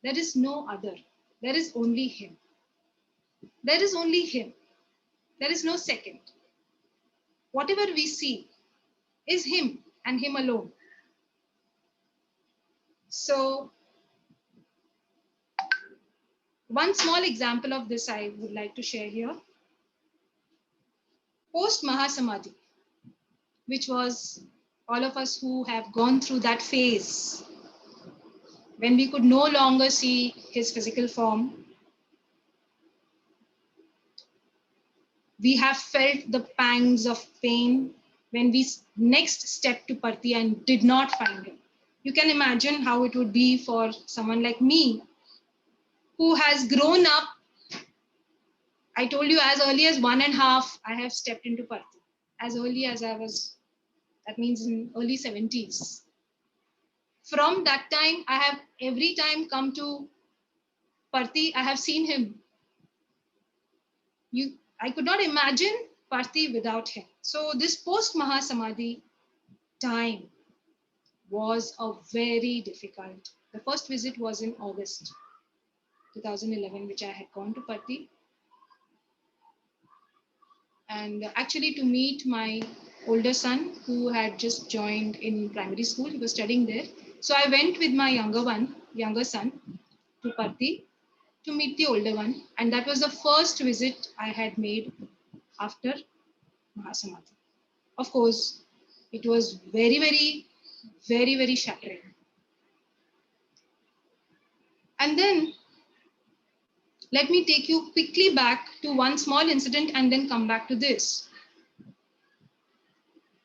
there is no other, there is only him. There is only him. There is no second. Whatever we see is him and him alone. So one small example of this I would like to share here. Post Mahasamadhi, which was all of us who have gone through that phase when we could no longer see his physical form, we have felt the pangs of pain when we next stepped to Parthi and did not find him. You can imagine how it would be for someone like me who has grown up. I told you as early as 1.5, I have stepped into Parthi. As early as I was, that means in early 70s. From that time, I have every time come to Parthi, I have seen him. I could not imagine Parthi without him. So this post Mahasamadhi time was a very difficult. The first visit was in August 2011, which I had gone to Parthi. And actually to meet my older son who had just joined in primary school, he was studying there. So I went with my younger son to Parthi to meet the older one. And that was the first visit I had made after Mahasamadhi. Of course, it was very, very shattering. And then let me take you quickly back to one small incident and then come back to this.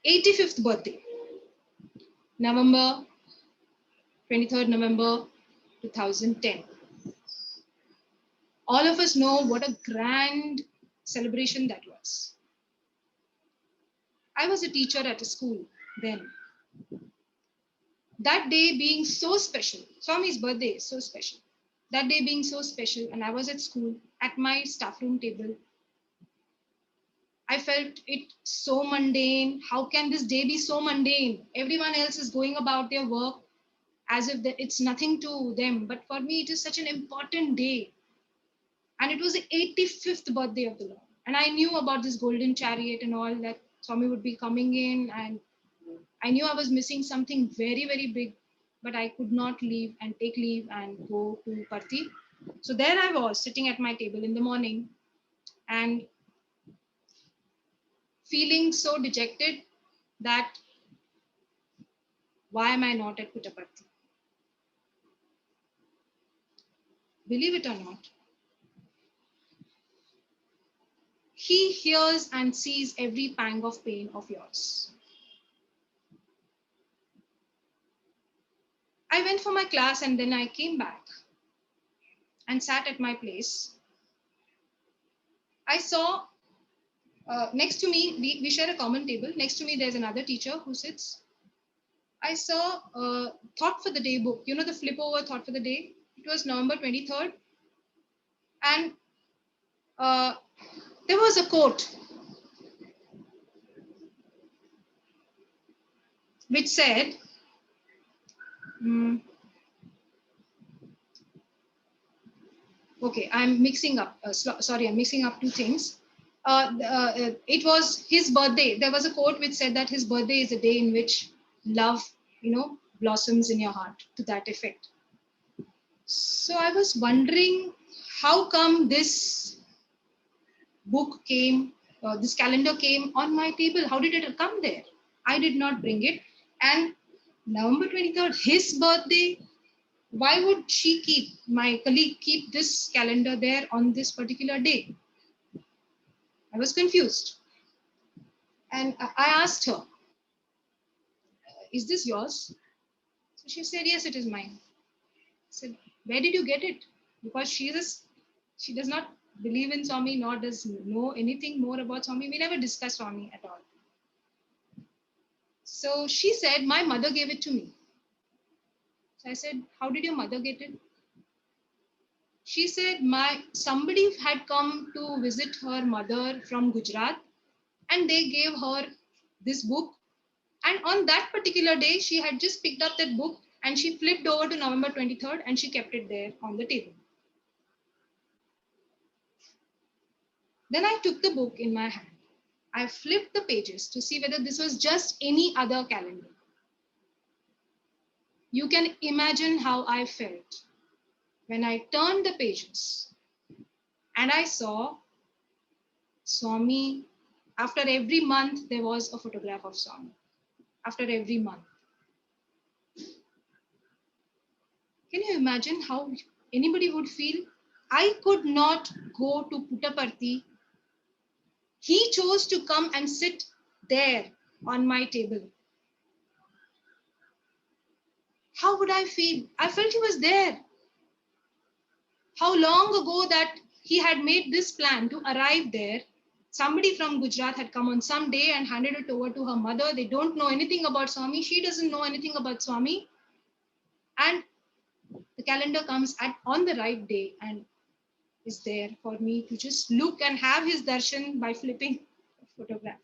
85th birthday, 23rd November 2010. All of us know what a grand celebration that was. I was a teacher at a school then. That day being so special, Swami's birthday is so special. That day being so special, and I was at school at my staff room table. I felt it so mundane. How can this day be so mundane? Everyone else is going about their work as if it's nothing to them. But for me, it is such an important day. And it was the 85th birthday of the Lord. And I knew about this golden chariot and all that Swami would be coming in. And I knew I was missing something very, very big. but I could not leave and take leave and go to Parthi. So there I was sitting at my table in the morning and feeling so dejected that why am I not at Puttaparthi? Believe it or not, he hears and sees every pang of pain of yours. I went for my class and then I came back and sat at my place. I saw next to me, we share a common table. Next to me, there's another teacher who sits. I saw Thought for the Day book, you know, the flip over Thought for the Day. It was November 23rd. And there was a quote which said, okay, I'm mixing up, I'm mixing up two things. It was his birthday. There was a quote which said that his birthday is a day in which love, blossoms in your heart, to that effect. So I was wondering, how come this book came, this calendar came on my table? How did it come there? I did not bring it. And November 23rd, his birthday, why would my colleague keep this calendar there on this particular day? I was confused. And I asked her, is this yours? So she said, yes, it is mine. I said, where did you get it? Because she does not believe in Swami, nor does know anything more about Swami. We never discussed Swami at all. So she said, my mother gave it to me. So I said, how did your mother get it? She said, somebody had come to visit her mother from Gujarat and they gave her this book. And on that particular day, she had just picked up that book and she flipped over to November 23rd and she kept it there on the table. Then I took the book in my hand. I flipped the pages to see whether this was just any other calendar. You can imagine how I felt when I turned the pages and I saw Swami. After every month, there was a photograph of Swami. After every month. Can you imagine how anybody would feel? I could not go to Puttaparthi. He chose to come and sit there on my table. How would I feel? I felt he was there. How long ago that he had made this plan to arrive there. Somebody from Gujarat had come on some day and handed it over to her mother. They don't know anything about Swami. She doesn't know anything about Swami. And the calendar comes on the right day and is there for me to just look and have his darshan by flipping a photograph.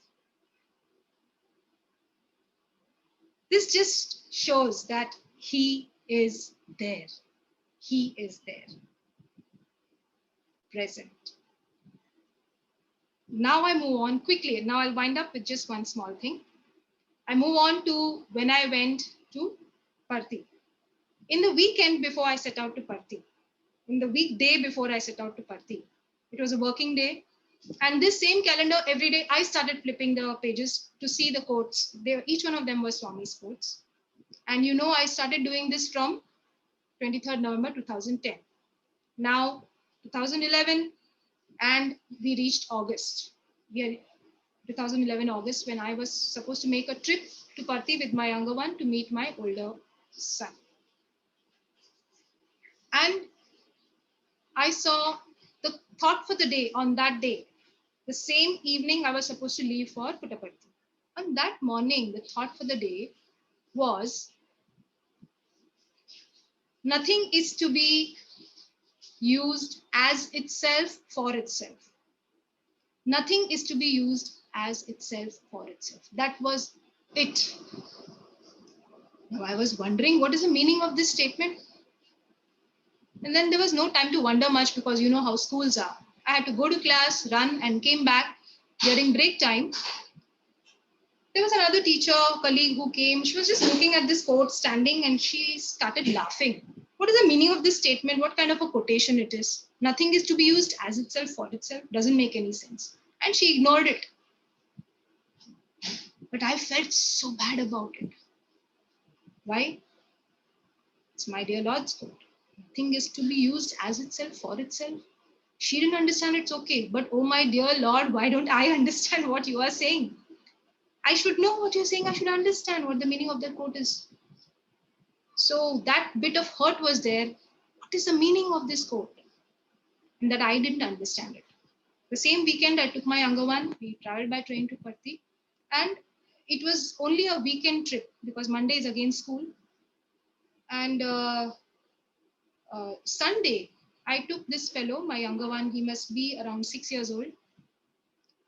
This just shows that he is there. He is there. Present. Now I move on quickly. Now I'll wind up with just one small thing. I move on to when I went to Parthi. In the weekend before I set out to Parthi, in the weekday before I set out to Parthi, it was a working day. And this same calendar, every day, I started flipping the pages to see the quotes. Each one of them was Swami's quotes. And I started doing this from 23rd November 2010. Now, 2011, and we reached August. 2011 August, when I was supposed to make a trip to Parthi with my younger one to meet my older son. And I saw the thought for the day on that day. The same evening I was supposed to leave for Puttaparthi. On that morning, the thought for the day was, nothing is to be used as itself for itself. Nothing is to be used as itself for itself. That was it. Now I was wondering, what is the meaning of this statement? And then there was no time to wonder much because you know how schools are. I had to go to class, run, and came back during break time. There was another teacher, colleague who came. She was just looking at this quote standing and she started laughing. What is the meaning of this statement? What kind of a quotation it is? Nothing is to be used as itself for itself. Doesn't make any sense. And she ignored it. But I felt so bad about it. Why? It's my dear Lord's quote. Nothing is to be used as itself for itself. She didn't understand, it's okay. But oh my dear Lord, why don't I understand what you are saying? I should know what you're saying. I should understand what the meaning of that quote is. So that bit of hurt was there. What is the meaning of this quote? And that I didn't understand it. The same weekend, I took my younger one. We traveled by train to Parthi. And it was only a weekend trip because Monday is again school. And Sunday, I took this fellow, my younger one, he must be around 6 years old.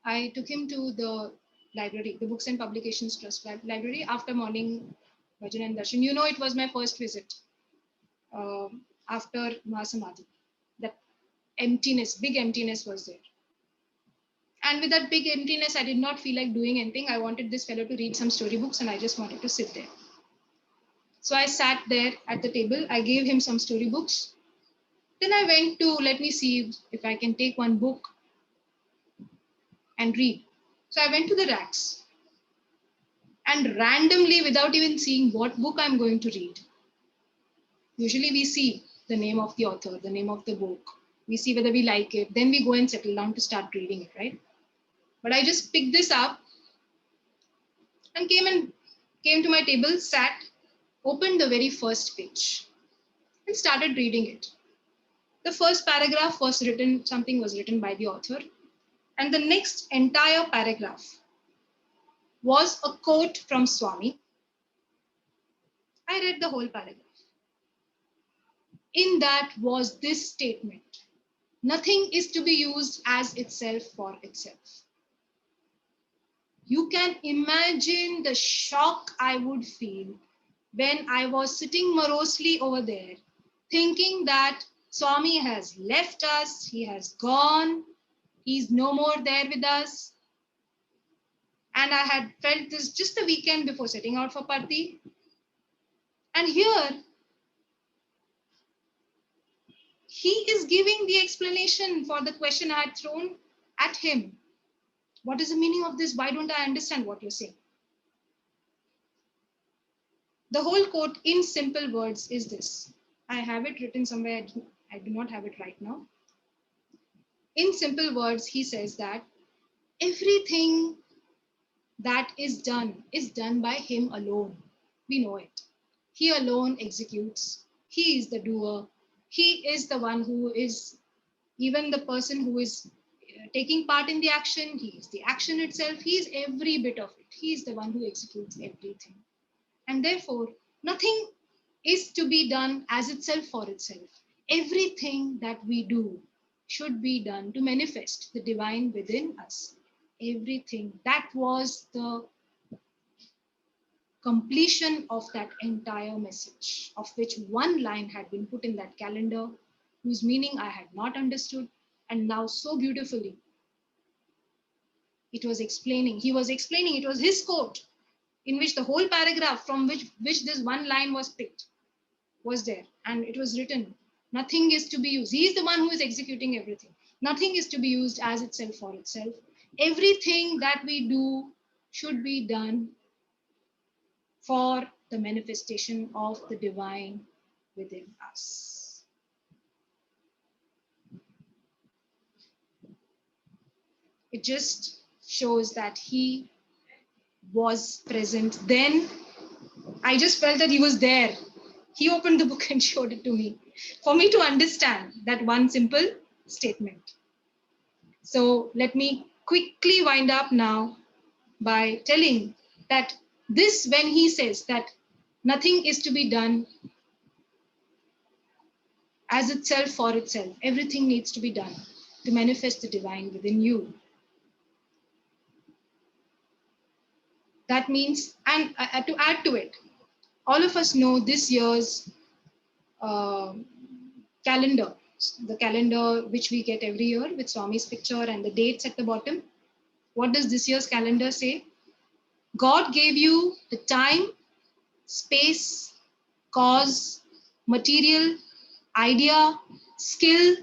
I took him to the library, the Books and Publications Trust library after morning Bhajan and Darshan. You know, it was my first visit after Mahasamadhi. That emptiness, big emptiness was there. And with that big emptiness, I did not feel like doing anything. I wanted this fellow to read some storybooks and I just wanted to sit there. So I sat there at the table. I gave him some storybooks. Then I went to, let me see if I can take one book and read. So I went to the racks and randomly, without even seeing what book I'm going to read, usually we see the name of the author, the name of the book. We see whether we like it. Then we go and settle down to start reading it, right? But I just picked this up and came to my table, sat, opened the very first page and started reading it. The first paragraph was written, something was written by the author. And the next entire paragraph was a quote from Swami. I read the whole paragraph. In that was this statement: nothing is to be used as itself for itself. You can imagine the shock I would feel when I was sitting morosely over there, thinking that Swami has left us, he has gone, he's no more there with us. And I had felt this just the weekend before setting out for Parthi. And here, he is giving the explanation for the question I had thrown at him. What is the meaning of this? Why don't I understand what you're saying? The whole quote in simple words is this. I have it written somewhere. I do not have it right now. In simple words, he says that everything that is done by him alone. We know it. He alone executes. He is the doer. He is the one who is even the person who is taking part in the action. He is the action itself. He is every bit of it. He is the one who executes everything. And therefore, nothing is to be done as itself for itself. Everything that we do should be done to manifest the divine within us. Everything. That was the completion of that entire message, of which one line had been put in that calendar, whose meaning I had not understood. And now so beautifully, it was explaining, he was explaining, it was his quote, in which the whole paragraph from which this one line was picked was there. And it was written, nothing is to be used. He is the one who is executing everything. Nothing is to be used as itself for itself. Everything that we do should be done for the manifestation of the divine within us. It just shows that he was present then. I just felt that he was there. He opened the book and showed it to me for me to understand that one simple statement. So let me quickly wind up now by telling that this, when he says that nothing is to be done as itself for itself, everything needs to be done to manifest the divine within you. That means, and to add to it, all of us know this year's calendar, the calendar which we get every year with Swami's picture and the dates at the bottom. What does this year's calendar say? God gave you the time, space, cause, material, idea, skill,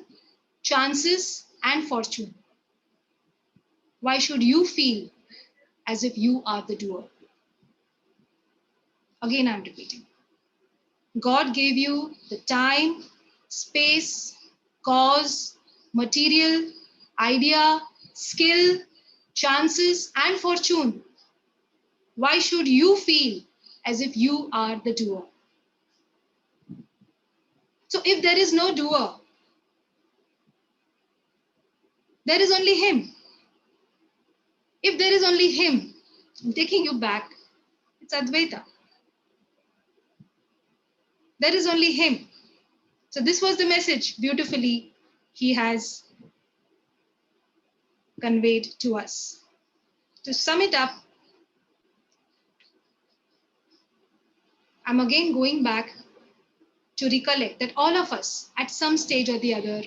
chances, and fortune. Why should you feel as if you are the doer? Again, I'm repeating. God gave you the time, space, cause, material, idea, skill, chances, and fortune. Why should you feel as if you are the doer? So if there is no doer, there is only him. If there is only him, I'm taking you back, it's Advaita. There is only him. So this was the message beautifully he has conveyed to us. To sum it up, I'm again going back to recollect that all of us at some stage or the other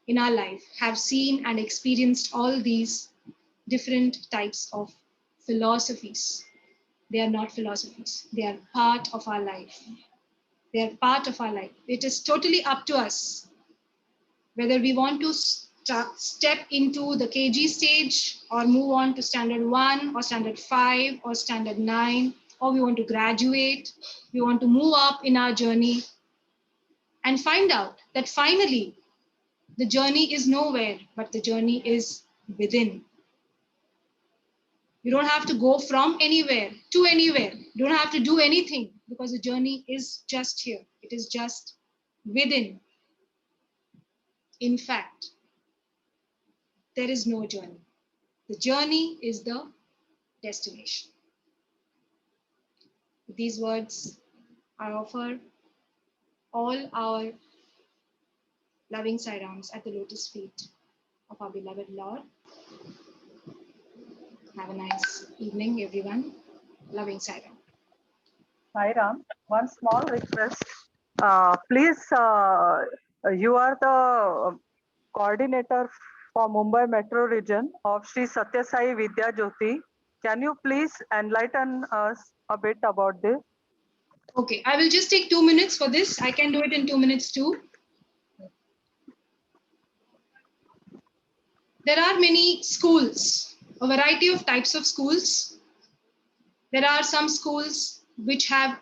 in our life have seen and experienced all these different types of philosophies. They are not philosophies. They are part of our life. They are part of our life. It is totally up to us whether we want to step into the KG stage or move on to standard 1 or standard 5 or standard 9, or we want to graduate, we want to move up in our journey and find out that finally the journey is nowhere, but the journey is within. You don't have to go from anywhere to anywhere. You don't have to do anything because the journey is just here. It is just within. In fact, there is no journey. The journey is the destination. These words I offer all our loving Sairams at the lotus feet of our beloved Lord. Have a nice evening, everyone. Loving Sairam. Sairam, one small request. Please, you are the coordinator for Mumbai Metro region of Sri Satya Sai Vidya Jyoti. Can you please enlighten us a bit about this? Okay, I will just take 2 minutes for this. I can do it in 2 minutes too. There are many schools, a variety of types of schools. There are some schools which have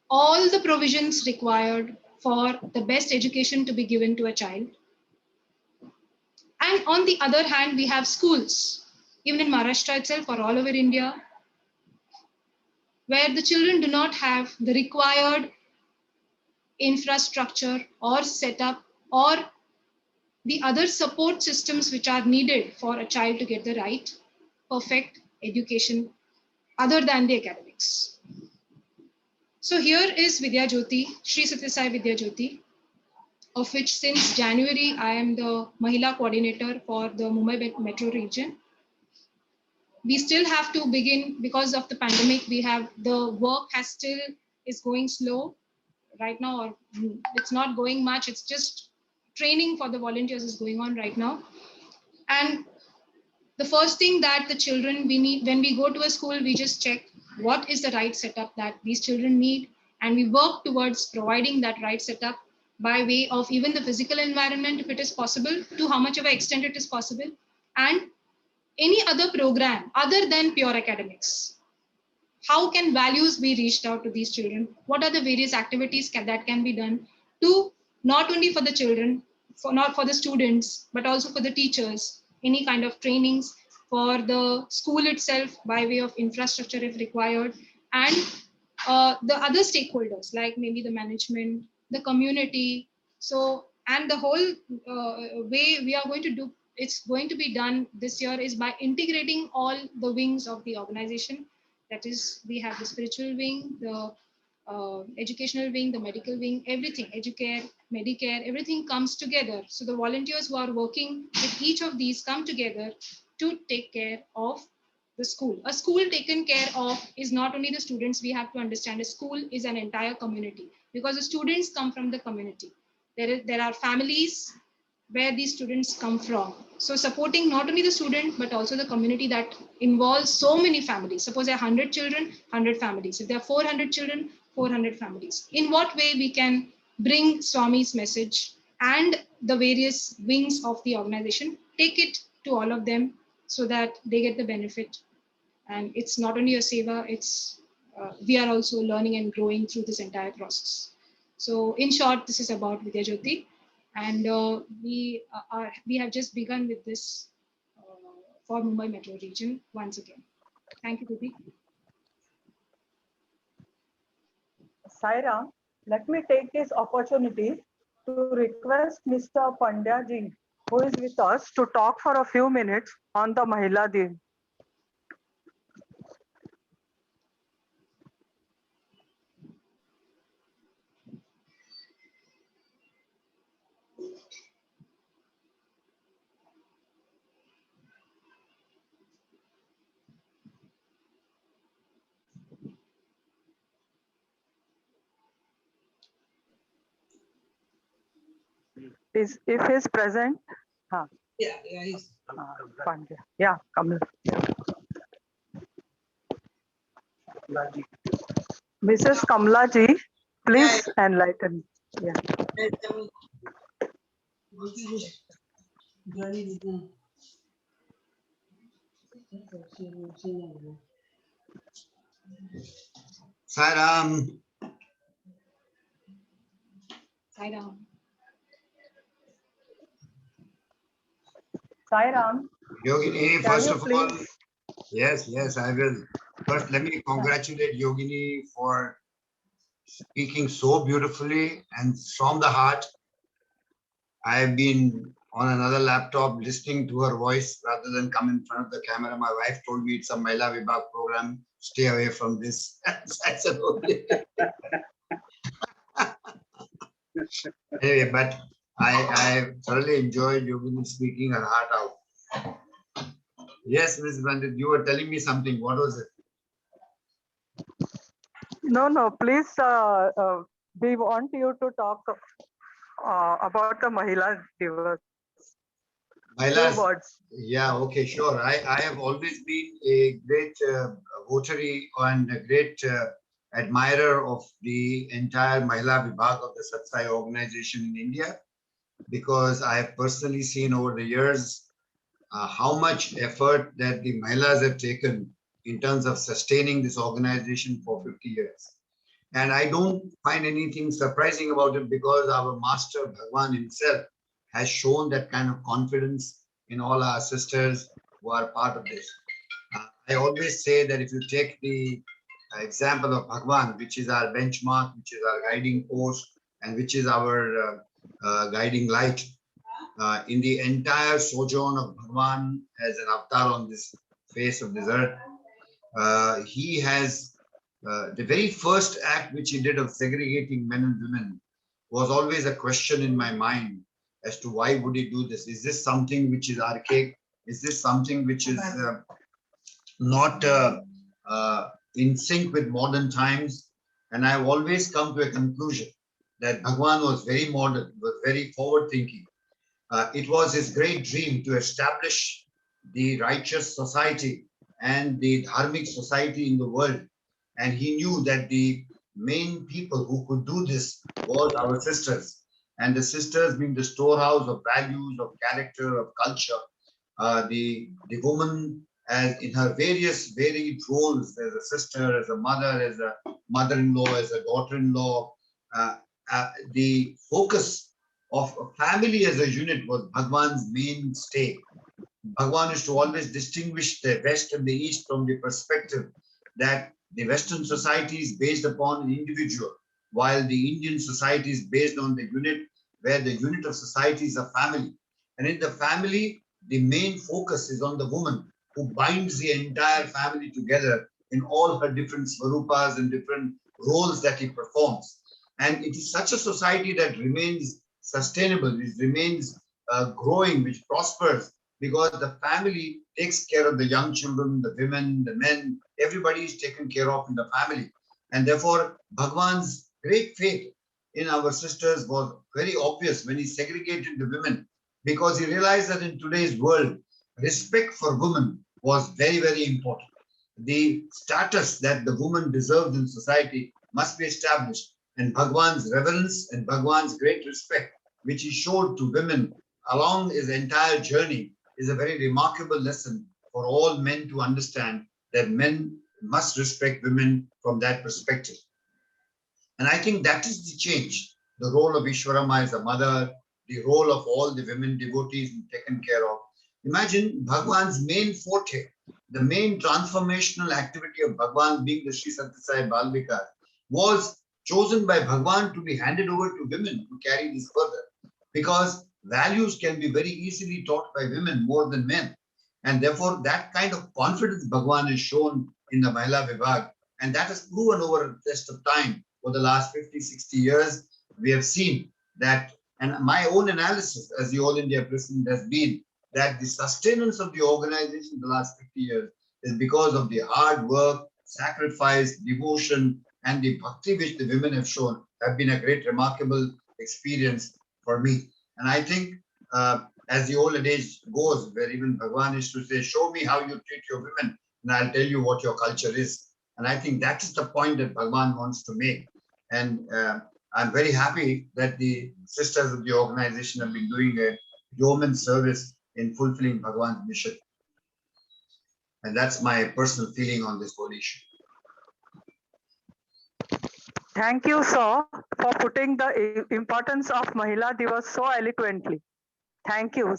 all the provisions required for the best education to be given to a child. And on the other hand, we have schools, even in Maharashtra itself or all over India, where the children do not have the required infrastructure or setup or the other support systems which are needed for a child to get the right, perfect education other than the academics. So here is Vidya Jyoti, Sri Satya Sai Vidya Jyoti, of which since January, I am the Mahila coordinator for the Mumbai Metro region. We still have to begin because of the pandemic. We have the work is going slow right now, or it's not going much. It's just training for the volunteers is going on right now. And the first thing that the children we need when we go to a school, we just check what is the right setup that these children need. And we work towards providing that right setup by way of even the physical environment, if it is possible, to how much of an extent it is possible, and any other program other than pure academics. How can values be reached out to these children? What are the various activities that can be done to not only for the children, not for the students, but also for the teachers, any kind of trainings for the school itself by way of infrastructure if required, and the other stakeholders like maybe the management, the community. So, and the whole way we are going to do, it's going to be done this year is by integrating all the wings of the organization. That is, we have the spiritual wing, the educational wing, the medical wing, everything, educare, medicare, everything comes together. So the volunteers who are working with each of these come together to take care of the school. A school taken care of is not only the students. We have to understand a school is an entire community because the students come from the community. There are families, where these students come from. So supporting not only the student, but also the community that involves so many families. Suppose there are 100 children, 100 families. If there are 400 children, 400 families. In what way we can bring Swami's message and the various wings of the organization, take it to all of them so that they get the benefit. And it's not only a seva, it's we are also learning and growing through this entire process. So in short, this is about Vidya Jyoti, and we have just begun with this for Mumbai Metro region once again. Thank you, Didi. Saira, let me take this opportunity to request Mr. Pandya ji, who is with us, to talk for a few minutes on the Mahila Din. If he's present, he's Pandya. Yeah, come. Mrs. Kamla ji, please enlighten. Yeah. Sairam. Sairam. Sairam, Yogini, can first you of all, please? yes, I will. First, let me congratulate Yogini for speaking so beautifully and from the heart. I have been on another laptop listening to her voice rather than come in front of the camera. My wife told me it's a Mahila Vibhag program. Stay away from this. I said, okay. Anyway, but I thoroughly enjoyed Yogini speaking her heart out. Yes, Ms. Bandit, you were telling me something. What was it? No, please, we want you to talk about the Mahila Divas. Few Mahilas, words. yeah, okay, sure. I have always been a great votary and a great admirer of the entire Mahila Vibhag of the Satsai organization in India, because I have personally seen over the years how much effort that the Mahilas have taken in terms of sustaining this organization for 50 years. And I don't find anything surprising about it, because our master Bhagwan himself has shown that kind of confidence in all our sisters who are part of this. I always say that if you take the example of Bhagwan, which is our benchmark, which is our guiding post, and which is our guiding light, in the entire sojourn of Bhagwan as an avatar on this face of this earth, he has the very first act which he did of segregating men and women was always a question in my mind as to why would he do this? Is this something which is archaic? Is this something which is not in sync with modern times? And I've always come to a conclusion that Bhagwan was very modern, was very forward thinking. It was his great dream to establish the righteous society and the dharmic society in the world. And he knew that the main people who could do this was our sisters. And the sisters being the storehouse of values, of character, of culture. The woman, as in her various varied roles, as a sister, as a mother-in-law, as a daughter-in-law, the focus of a family as a unit was Bhagwan's mainstay. Bhagwan is to always distinguish the West and the East from the perspective that the Western society is based upon an individual, while the Indian society is based on the unit, where the unit of society is a family. And in the family, the main focus is on the woman, who binds the entire family together in all her different swarupas and different roles that he performs. And it is such a society that remains sustainable, which remains growing, which prospers, because the family takes care of the young children, the women, the men, everybody is taken care of in the family. And therefore, Bhagwan's great faith in our sisters was very obvious when he segregated the women because he realized that in today's world, respect for women was very, very important. The status that the woman deserves in society must be established, and Bhagwan's reverence and Bhagwan's great respect, which he showed to women along his entire journey, is a very remarkable lesson for all men to understand, that men must respect women from that perspective. And I think that is the change. The role of Ishwarama as a mother, the role of all the women devotees taken care of. Imagine Bhagwan's main forte, the main transformational activity of Bhagwan being the Sri Sathya Sai Bal Vikas, was chosen by Bhagwan to be handed over to women to carry this further. Because values can be very easily taught by women more than men. And therefore, that kind of confidence Bhagwan has shown in the Mahila Vibhag, and that has proven over the test of time. For the last 50, 60 years, we have seen that, and my own analysis as the All India President has been that the sustenance of the organization in the last 50 years is because of the hard work, sacrifice, devotion, and the bhakti which the women have shown have been a great, remarkable experience for me. And I think as the old age goes, where even Bhagwan is to say, show me how you treat your women, and I'll tell you what your culture is. And I think that is the point that Bhagwan wants to make. And I'm very happy that the sisters of the organization have been doing a yeoman's service in fulfilling Bhagwan's mission. And that's my personal feeling on this whole issue. Thank you, sir, for putting the importance of Mahila Divas so eloquently. Thank you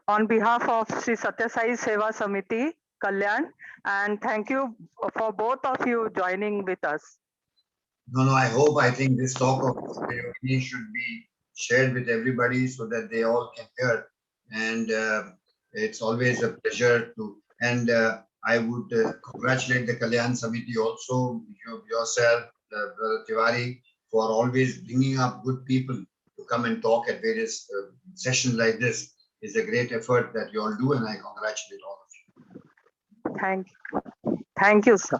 on behalf of Sri Sathya Sai Seva Samiti, Kalyan, and thank you for both of you joining with us. No, I think this talk of Yogini should be shared with everybody so that they all can hear. And it's always a pleasure to, and I would congratulate the Kalyan Samiti also, yourself, Brother Tiwari, for always bringing up good people to come and talk at various sessions like this. It's a great effort that you all do, and I congratulate all of you. Thank you, sir.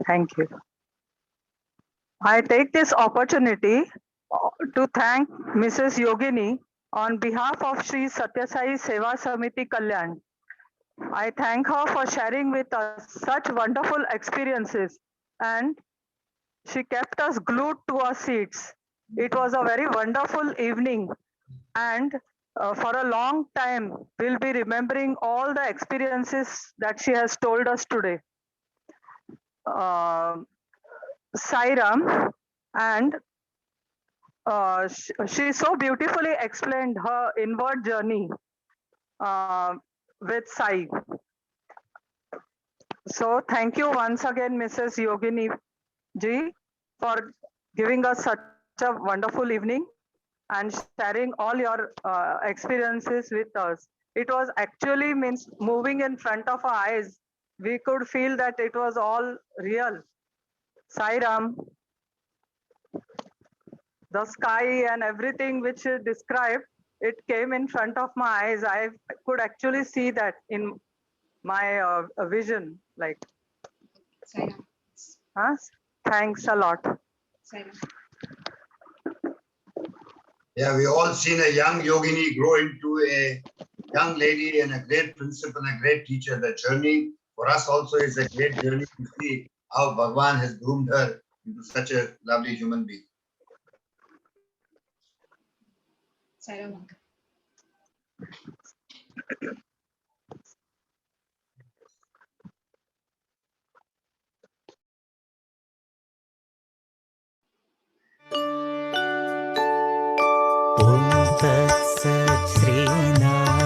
Thank you. I take this opportunity to thank Mrs. Yogini on behalf of Sri Sathya Sai Seva Samiti Kalyan. I thank her for sharing with us such wonderful experiences, and she kept us glued to our seats. It was a very wonderful evening, and for a long time, we'll be remembering all the experiences that she has told us today. Sairam, and she so beautifully explained her inward journey with Sai. So thank you once again, Mrs. Yogini ji, for giving us such a wonderful evening and sharing all your experiences with us. It was actually means moving in front of our eyes. We could feel that it was all real. Sai Ram, the sky and everything which you described, it came in front of my eyes. I could actually see that in my vision. Like, thanks a lot. Yeah, we all seen a young yogini grow into a young lady and a great principal and a great teacher. The journey for us also is a great journey to see how Bhagwan has groomed her into such a lovely human being.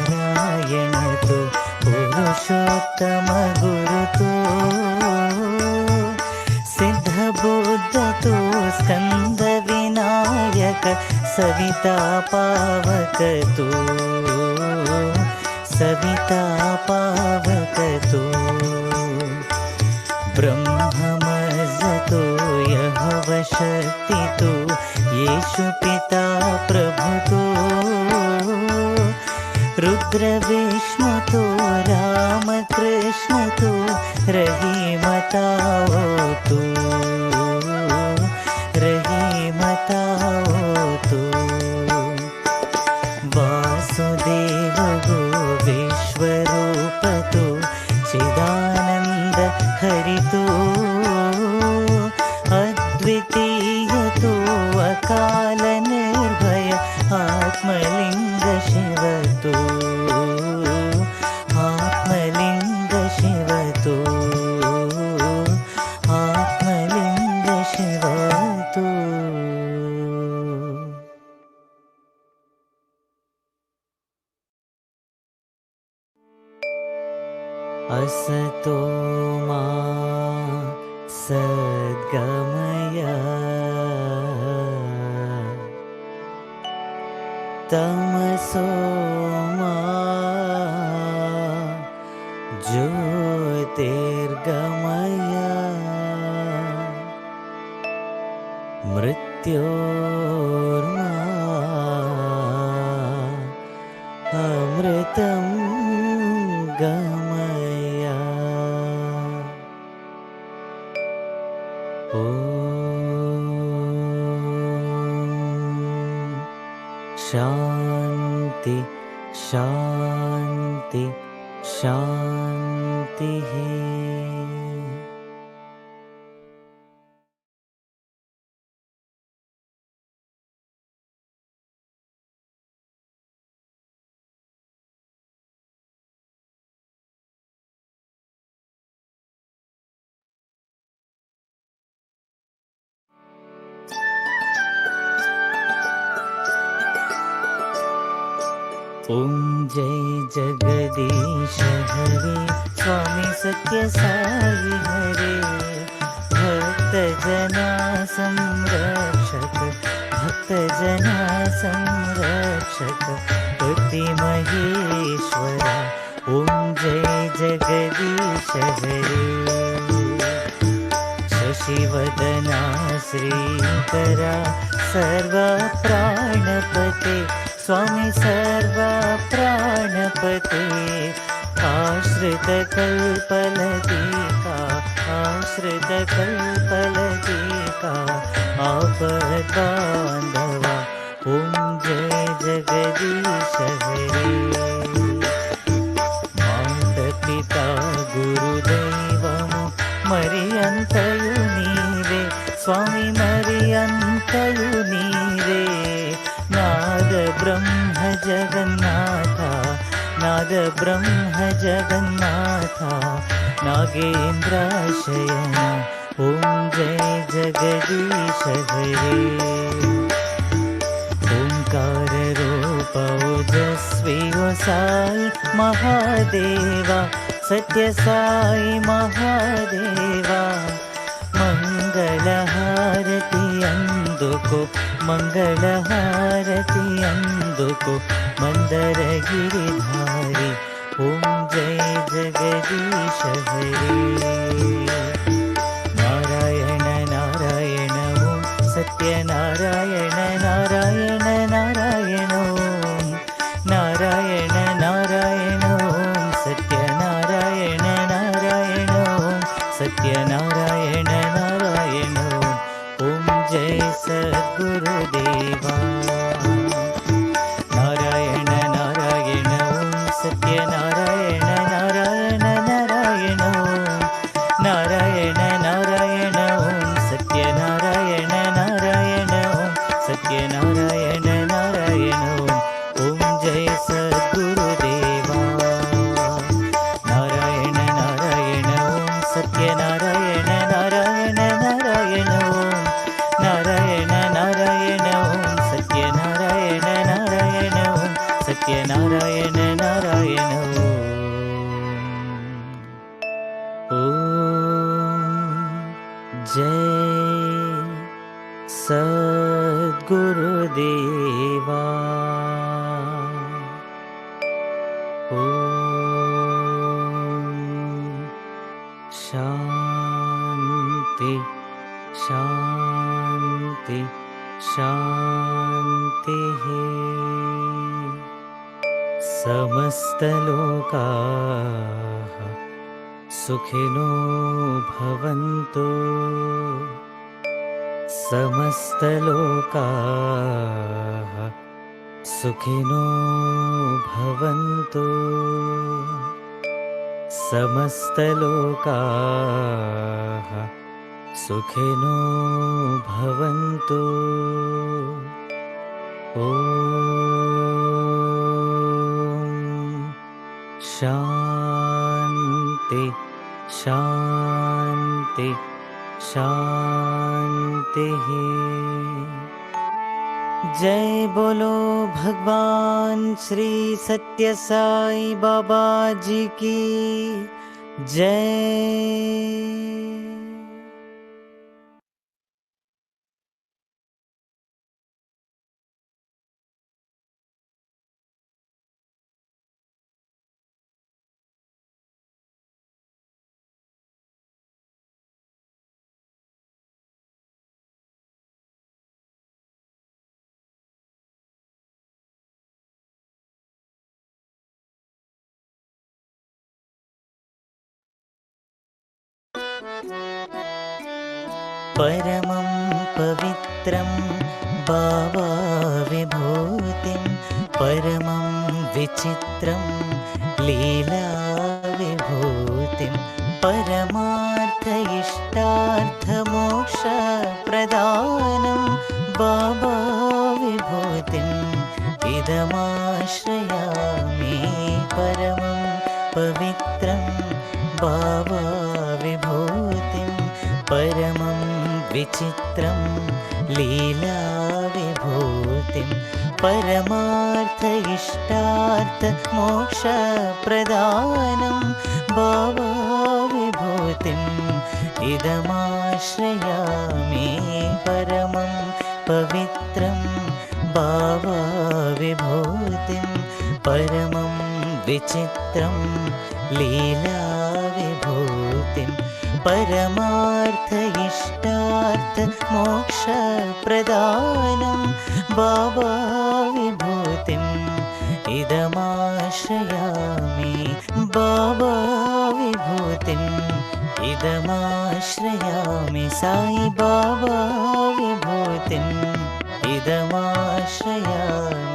श्रीनारायणतु पुरुषोत्तम गुरुतो सिद्धबुद्धतो स्कंद विनायक सविता पावकतो ब्रह्ममजतो यहवशक्तितो येषु पिता प्रभुतो रुद्रविष्णुतो रामकृष्णतो रहीमतावतु वासुदेव स्वरूप तू चिदानंद हरि तू अद्वितीय तू अकाल निर्भय आत्मलिंग शिव तू आत्मलिंग शिव तू आत्मलिंग शिव तू असतो मा सद्गमय तमसो मा ज्योतिर्गमय मृत्योर्मा अमृतं गमय ॐ शान्ति शान्ति शान्तिः ओम जय जगदीश हरे स्वामी सत्य साई हरे भक्त जना संरक्षक भक्त जना संरक्षक पति महेश्वरा ओम जय जगदीश हरे शशिवदना श्रीकरा सर्व प्राणपते स्वामी सर्व प्राणपते आश्रित कल्पलतिका आश्रित कल्पलतिका आपद्बान्धवा ओम जय जगदीश हरे मात पिता गुरुदैवमु मरियंतयु नीवे स्वामी मरियंतयु नीवे नाद ब्रह्म जगन्नाथा नाद ब्रह्म जगन्नाथा नागेन्द्राशयना ओम जय जगदीश हरे ओंकार रूप ओजस्वी ओ साई महादेवा सत्य साई महादेवा मंगलहारति अंदुको मंगलहारति अंदुको मंदर गिरिधारी ओम जय जगदीश हरे नारायण नारायण ओम सत्यनारायण नारायण नारायण ओम नारायण नारायण ओम सत्यनारायण नारायण ओम सत्यनारायण नारायण ओम जय सद्गुरुदेवा नारायण नारायण ओम सत्यनारायण नारायण नारायण ओम नारायण नारायण ओम सत्यनारायण नारायण ओम सत्यनारायण नारायण ओम जय सद्गुरुदेवा नारायण नारायण ओम सत्यनारायण नारायण नारायण ओम नारायण नारायण ओम सत्यनारायण नारायण ओम सत्यनारायण नारायण ओम जय सद्गुरुदेवा शांति शांति शांति समस्तलोकाः सुखिनो भवन्तु समस्तलोकाः सुखिनो भवन्तु समस्तलोकाः सुखिनो भवन्तु ॐ शान्ति शान्ति शान्तिः। जय बोलो भगवान श्री सत्य साई बाबा जी की जय। परमं पवित्रं भावविभूतिं परमं विचित्रं लीलाविभूतिं परमार्थ इष्टार्थमोक्षप्रदानं भावविभूतिम् इदमाश्रयामि परमं पवित्रं भावविभूतिं परमं विचित्रं लीलाविभूतिं परमार्थ इष्टार्थमोक्षप्रदानं भावविभूतिम् इदमाश्रयामि परमं पवित्रं भावविभूतिं परमं विचित्रं लीलाविभूतिं परमार्थ इष्टार्थमोक्षप्रदानं भावविभूतिम् इदमाश्रयामि भावविभूतिम् इदमाश्रयामि साई बाबा विभूतिम् इदमाश्रयामि।